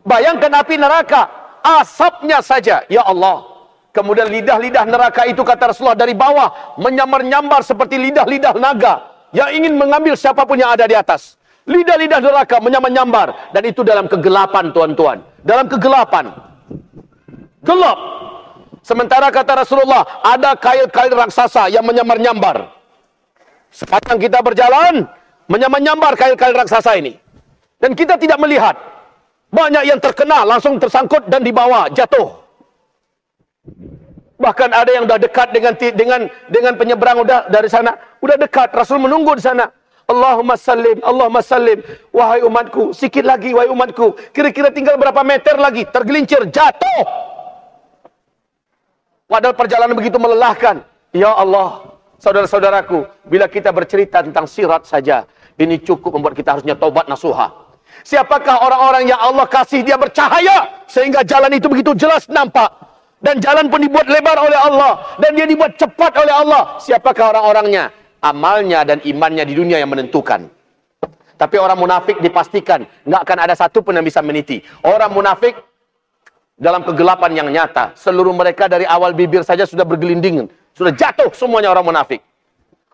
Bayangkan api neraka. Asapnya saja. Ya Allah. Kemudian lidah-lidah neraka itu, kata Rasulullah, dari bawah menyambar-nyambar seperti lidah-lidah naga yang ingin mengambil siapapun yang ada di atas. Lidah-lidah neraka menyambar-nyambar. Dan itu dalam kegelapan, tuan-tuan. Dalam kegelapan. Gelap. Sementara kata Rasulullah, ada kail-kail raksasa yang menyambar-nyambar. Sekarang kita berjalan, menyambar-nyambar kail-kail raksasa ini. Dan kita tidak melihat. Banyak yang terkena, langsung tersangkut dan dibawa, jatuh. Bahkan ada yang sudah dekat dengan penyeberang, udah dari sana, udah dekat. Rasul menunggu di sana. Allahumma sallim, Allahumma sallim. Wahai umatku, sikit lagi wahai umatku. Kira-kira tinggal berapa meter lagi, tergelincir, jatuh. Padahal perjalanan begitu melelahkan. Ya Allah, saudara-saudaraku, bila kita bercerita tentang sirat saja, ini cukup membuat kita harusnya taubat nasuha. Siapakah orang-orang yang Allah kasih dia bercahaya sehingga jalan itu begitu jelas nampak, dan jalan pun dibuat lebar oleh Allah, dan dia dibuat cepat oleh Allah? Siapakah orang-orangnya? Amalnya dan imannya di dunia yang menentukan. Tapi orang munafik dipastikan nggak akan ada satu pun yang bisa meniti. Orang munafik dalam kegelapan yang nyata, seluruh mereka dari awal bibir saja sudah bergelinding, sudah jatuh semuanya orang munafik.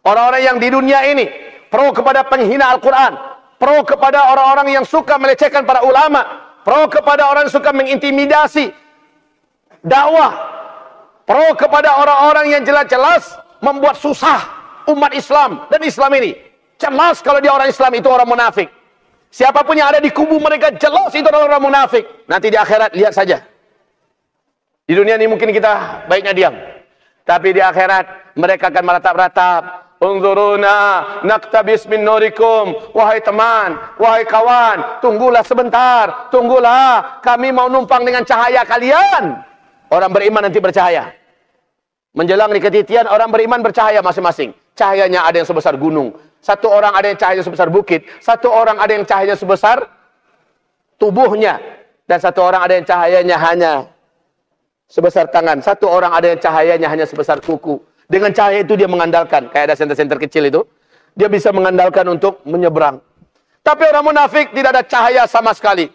Orang-orang yang di dunia ini pro kepada penghina Al-Quran, pro kepada orang-orang yang suka melecehkan para ulama, pro kepada orang yang suka mengintimidasi dakwah, pro kepada orang-orang yang jelas-jelas membuat susah umat Islam dan Islam ini. Jelas kalau dia orang Islam, itu orang munafik. Siapapun yang ada di kubu mereka, jelas itu orang munafik. Nanti di akhirat lihat saja. Di dunia ini mungkin kita baiknya diam, tapi di akhirat mereka akan meratap-ratap. Unzuruna naktabis min nurikum. Wahai teman, wahai kawan, tunggulah sebentar, tunggulah, kami mau numpang dengan cahaya kalian. Orang beriman nanti bercahaya. Menjelang di ketitian, orang beriman bercahaya masing-masing. Cahayanya ada yang sebesar gunung, satu orang ada yang cahayanya sebesar bukit, satu orang ada yang cahayanya sebesar tubuhnya, dan satu orang ada yang cahayanya hanya sebesar tangan, satu orang ada yang cahayanya hanya sebesar kuku. Dengan cahaya itu dia mengandalkan, kayak ada senter-senter kecil itu, dia bisa mengandalkan untuk menyeberang. Tapi orang munafik tidak ada cahaya sama sekali.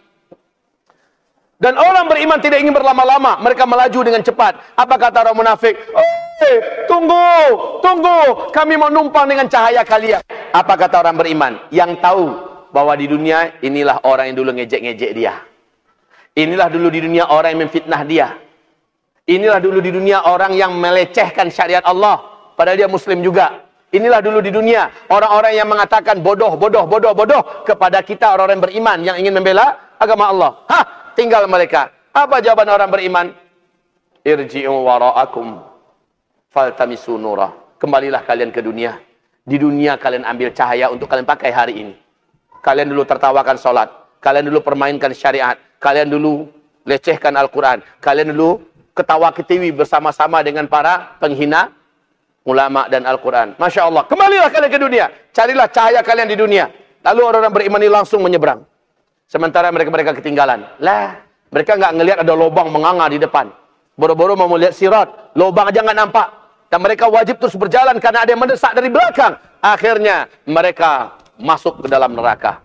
Dan orang beriman tidak ingin berlama-lama, mereka melaju dengan cepat. Apa kata orang munafik? Tunggu, kami mau numpang dengan cahaya kalian. Apa kata orang beriman? Yang tahu bahwa di dunia inilah orang yang dulu ngejek-ngejek dia. Inilah dulu di dunia orang yang memfitnah dia. Inilah dulu di dunia orang yang melecehkan syariat Allah, padahal dia muslim juga. Inilah dulu di dunia orang-orang yang mengatakan bodoh kepada kita orang-orang beriman yang ingin membela agama Allah. Tinggal mereka. Apa jawaban orang beriman? Irji'u wara'akum faltamisu nura. Kembalilah kalian ke dunia. Di dunia kalian ambil cahaya untuk kalian pakai hari ini. Kalian dulu tertawakan sholat. Kalian dulu permainkan syariat. Kalian dulu lecehkan Al-Quran. Kalian dulu ketawa ketiwi bersama-sama dengan para penghina ulama dan Al-Quran. Masya Allah. Kembalilah kalian ke dunia. Carilah cahaya kalian di dunia. Lalu orang-orang beriman ini langsung menyeberang. Sementara mereka ketinggalan. Lah, mereka nggak ngelihat ada lubang menganga di depan. Boro-boro mau lihat sirat, lubang aja nggak nampak. Dan mereka wajib terus berjalan karena ada yang mendesak dari belakang. Akhirnya mereka masuk ke dalam neraka.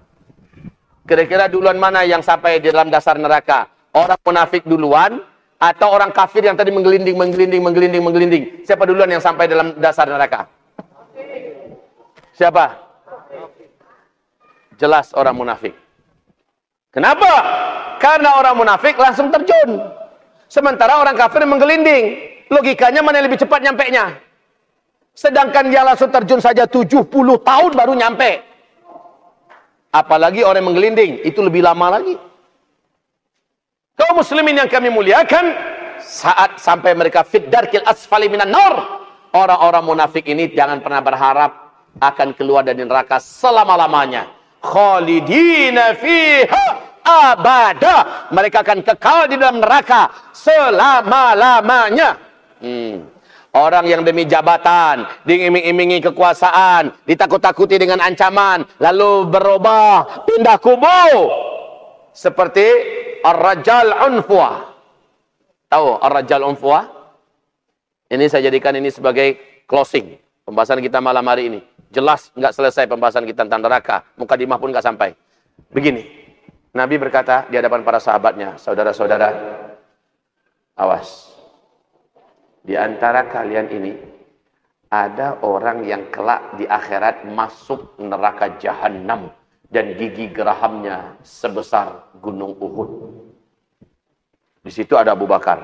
Kira-kira duluan mana yang sampai di dalam dasar neraka? Orang munafik duluan atau orang kafir yang tadi menggelinding? Siapa duluan yang sampai dalam dasar neraka? Siapa? Jelas orang munafik. Kenapa? Karena orang munafik langsung terjun. Sementara orang kafir menggelinding. Logikanya mana yang lebih cepat nyampenya? Sedangkan dia langsung terjun saja 70 tahun baru nyampe. Apalagi orang yang menggelinding, itu lebih lama lagi. Kaum muslimin yang kami muliakan, saat sampai mereka fit darkil asfali minan nar, orang-orang munafik ini jangan pernah berharap akan keluar dari neraka selama-lamanya. Khalidina fiha abada. Mereka akan kekal di dalam neraka selama-lamanya. Orang yang demi jabatan, diiming-imingi kekuasaan, ditakut-takuti dengan ancaman, lalu berubah, pindah kubu. Seperti Ar-Rajal Unfuah. Tahu Ar-Rajal Unfuah? Ini saya jadikan ini sebagai closing pembahasan kita malam hari ini. Jelas nggak selesai pembahasan kita tentang neraka. Mukadimah pun nggak sampai. Begini, Nabi berkata di hadapan para sahabatnya, saudara-saudara, awas. Di antara kalian ini ada orang yang kelak di akhirat masuk neraka jahanam dan gigi gerahamnya sebesar gunung Uhud. Di situ ada Abu Bakar,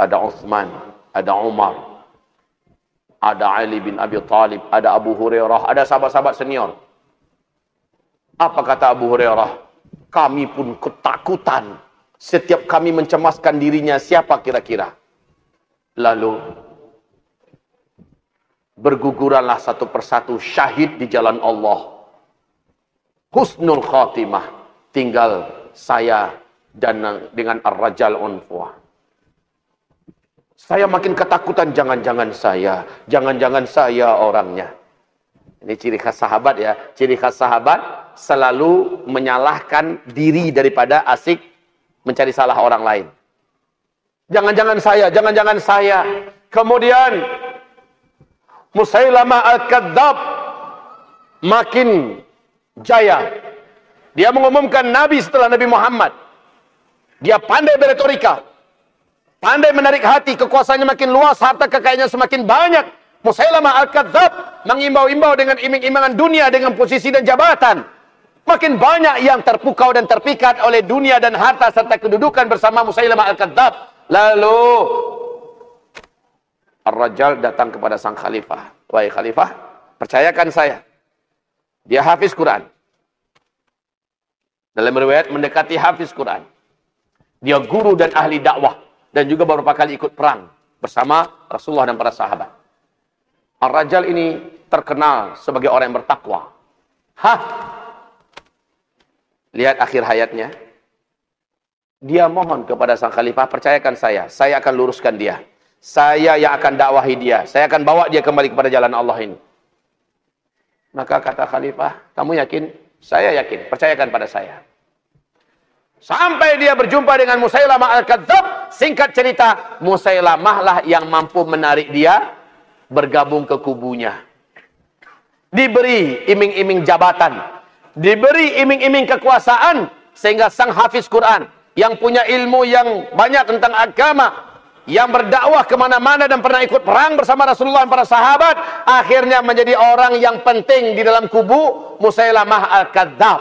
ada Utsman, ada Umar, ada Ali bin Abi Thalib, ada Abu Hurairah, ada sahabat-sahabat senior. Apa kata Abu Hurairah? Kami pun ketakutan. Setiap kami mencemaskan dirinya, siapa kira-kira? Lalu berguguranlah satu persatu syahid di jalan Allah. Husnul khatimah. Tinggal saya dan dengan Ar-Rajal Unfuah. Saya makin ketakutan, jangan-jangan saya orangnya. Ini ciri khas sahabat ya. Ciri khas sahabat selalu menyalahkan diri daripada asik mencari salah orang lain. Jangan-jangan saya. Kemudian Musailamah Al-Kadzab makin jaya. Dia mengumumkan Nabi setelah Nabi Muhammad. Dia pandai beretorika, pandai menarik hati, kekuasaannya makin luas, harta kekayaannya semakin banyak. Musailamah Al-Kadzab mengimbau-imbau dengan iming-imangan dunia, dengan posisi dan jabatan. Makin banyak yang terpukau dan terpikat oleh dunia dan harta serta kedudukan bersama Musailamah Al-Kadzab. Lalu Ar-Rajal datang kepada sang khalifah. Wahai khalifah, percayakan saya. Dia hafiz Quran. Dalam riwayat mendekati hafiz Quran. Dia guru dan ahli dakwah. Dan juga beberapa kali ikut perang bersama Rasulullah dan para sahabat. Ar-Rajal ini terkenal sebagai orang yang bertakwa. Lihat akhir hayatnya. Dia mohon kepada sang khalifah, percayakan saya akan luruskan dia. Saya yang akan dakwahi dia. Saya akan bawa dia kembali kepada jalan Allah ini. Maka kata khalifah, kamu yakin? Saya yakin, percayakan pada saya. Sampai dia berjumpa dengan Musailamah Al-Kadzab. Singkat cerita, Musailamah lah yang mampu menarik dia bergabung ke kubunya. Diberi iming-iming jabatan, diberi iming-iming kekuasaan, sehingga sang hafiz Quran yang punya ilmu yang banyak tentang agama, yang berdakwah kemana-mana dan pernah ikut perang bersama Rasulullah dan para sahabat, akhirnya menjadi orang yang penting di dalam kubu Musailamah Al-Kadzab.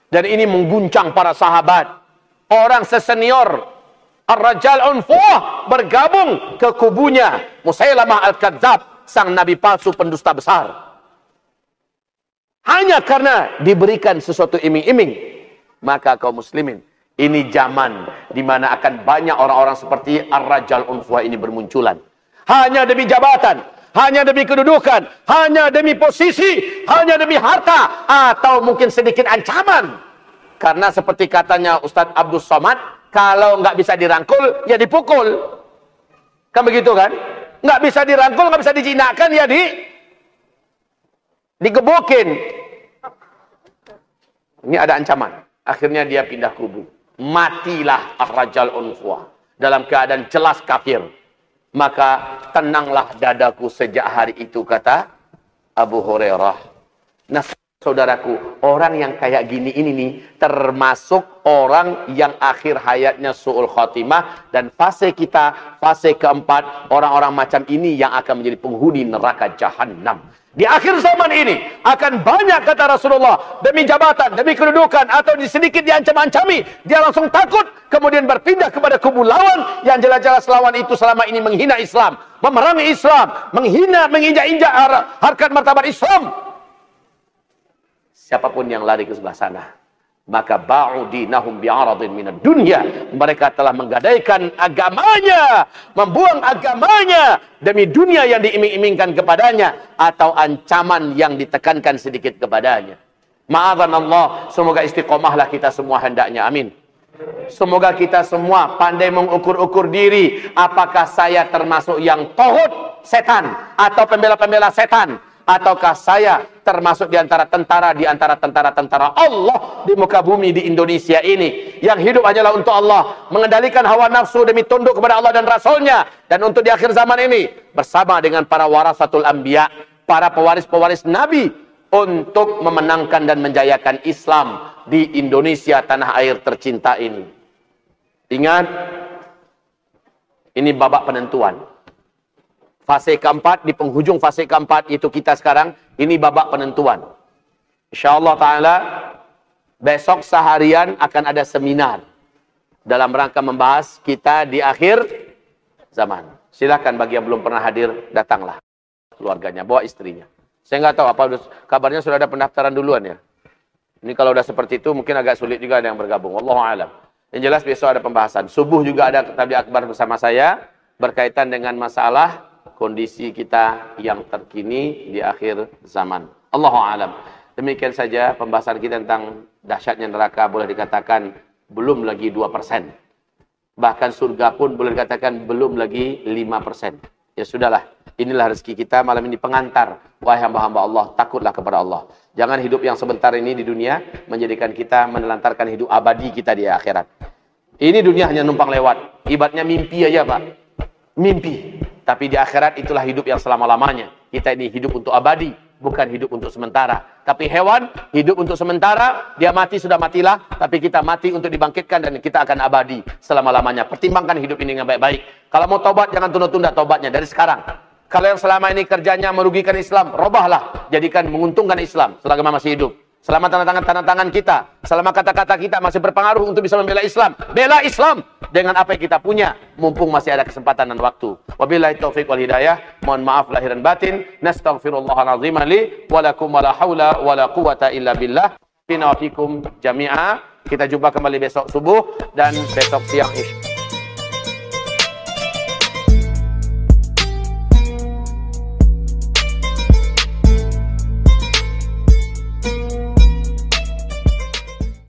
Dan ini mengguncang para sahabat. Orang sesenior Ar-Rajal Unfuah bergabung ke kubunya Musailamah Al-Kadzab, sang nabi palsu pendusta besar. Hanya karena diberikan sesuatu iming-iming. Maka kaum muslimin, ini zaman di mana akan banyak orang-orang seperti Ar-Rajal Unfuah ini bermunculan. Hanya demi jabatan, hanya demi kedudukan, hanya demi posisi, hanya demi harta, atau mungkin sedikit ancaman. Karena seperti katanya Ustadz Abdul Somad, kalau nggak bisa dirangkul, ya dipukul. Kan begitu kan? Nggak bisa dirangkul, nggak bisa dijinakkan, ya digebukin. Ini ada ancaman. Akhirnya dia pindah kubu. Matilah Ar-Rajal Unfuah. dalam keadaan jelas kafir. Maka tenanglah dadaku sejak hari itu, kata Abu Hurairah. Nah, saudaraku, orang yang kayak gini ini nih termasuk orang yang akhir hayatnya su'ul khotimah, dan fase kita, fase keempat, orang-orang macam ini yang akan menjadi penghuni neraka jahanam. Di akhir zaman ini akan banyak, kata Rasulullah, demi jabatan, demi kedudukan, atau sedikit diancam-ancami, dia langsung takut, kemudian berpindah kepada kubu lawan yang jelas-jelas lawan itu selama ini menghina Islam, memerangi Islam, menghina, menginjak-injak harkat martabat Islam. Siapapun yang lari ke sebelah sana, maka ba'u dinahum bi'aradin minad dunya, mereka telah menggadaikan agamanya, membuang agamanya demi dunia yang diiming-imingkan kepadanya, atau ancaman yang ditekankan sedikit kepadanya. Ma'adzanallah, semoga istiqomahlah kita semua hendaknya, amin. Semoga kita semua pandai mengukur-ukur diri, apakah saya termasuk yang tohut setan atau pembela-pembela setan, ataukah saya termasuk di antara tentara Allah di muka bumi di Indonesia ini, yang hidup hanyalah untuk Allah, mengendalikan hawa nafsu demi tunduk kepada Allah dan Rasulnya, dan untuk di akhir zaman ini bersama dengan para warasatul anbiya, para pewaris-pewaris Nabi, untuk memenangkan dan menjayakan Islam di Indonesia, tanah air tercinta ini. Ingat, ini babak penentuan. Fase keempat, di penghujung fase keempat itu kita sekarang, ini babak penentuan. InsyaAllah ta'ala, besok seharian akan ada seminar dalam rangka membahas kita di akhir zaman. Silakan bagi yang belum pernah hadir, datanglah keluarganya, bawa istrinya. Saya nggak tahu apa kabarnya, sudah ada pendaftaran duluan ya. Ini kalau udah seperti itu mungkin agak sulit juga ada yang bergabung. Wallahu a'lam. Yang jelas besok ada pembahasan. Subuh juga ada tabligh akbar bersama saya berkaitan dengan masalah kondisi kita yang terkini di akhir zaman. Allahu a'lam. Demikian saja pembahasan kita tentang dahsyatnya neraka, boleh dikatakan belum lagi 2%. Bahkan surga pun boleh dikatakan belum lagi 5%. Ya sudahlah, inilah rezeki kita malam ini, pengantar. Wahai hamba-hamba Allah, takutlah kepada Allah. Jangan hidup yang sebentar ini di dunia menjadikan kita menelantarkan hidup abadi kita di akhirat. Ini dunia hanya numpang lewat. Ibaratnya mimpi aja, Pak. Mimpi. Tapi di akhirat itulah hidup yang selama-lamanya. Kita ini hidup untuk abadi, bukan hidup untuk sementara. Tapi hewan hidup untuk sementara, dia mati sudah matilah, tapi kita mati untuk dibangkitkan dan kita akan abadi selama-lamanya. Pertimbangkan hidup ini dengan baik-baik. Kalau mau tobat, jangan tunda-tunda tobatnya dari sekarang. Kalau yang selama ini kerjanya merugikan Islam, robahlah, jadikan menguntungkan Islam selama masih hidup. Selama tanda tangan kita, selama kata-kata kita masih berpengaruh untuk bisa membela Islam, bela Islam dengan apa yang kita punya, mumpung masih ada kesempatan dan waktu. Wabillahi taufiq wal hidayah. Mohon maaf lahir dan batin. Nastaghfirullahal azim li wa lakum wa la haula wa la quwata illa billah. Fina wa fikum jami'a. Kita jumpa kembali besok subuh dan besok siang.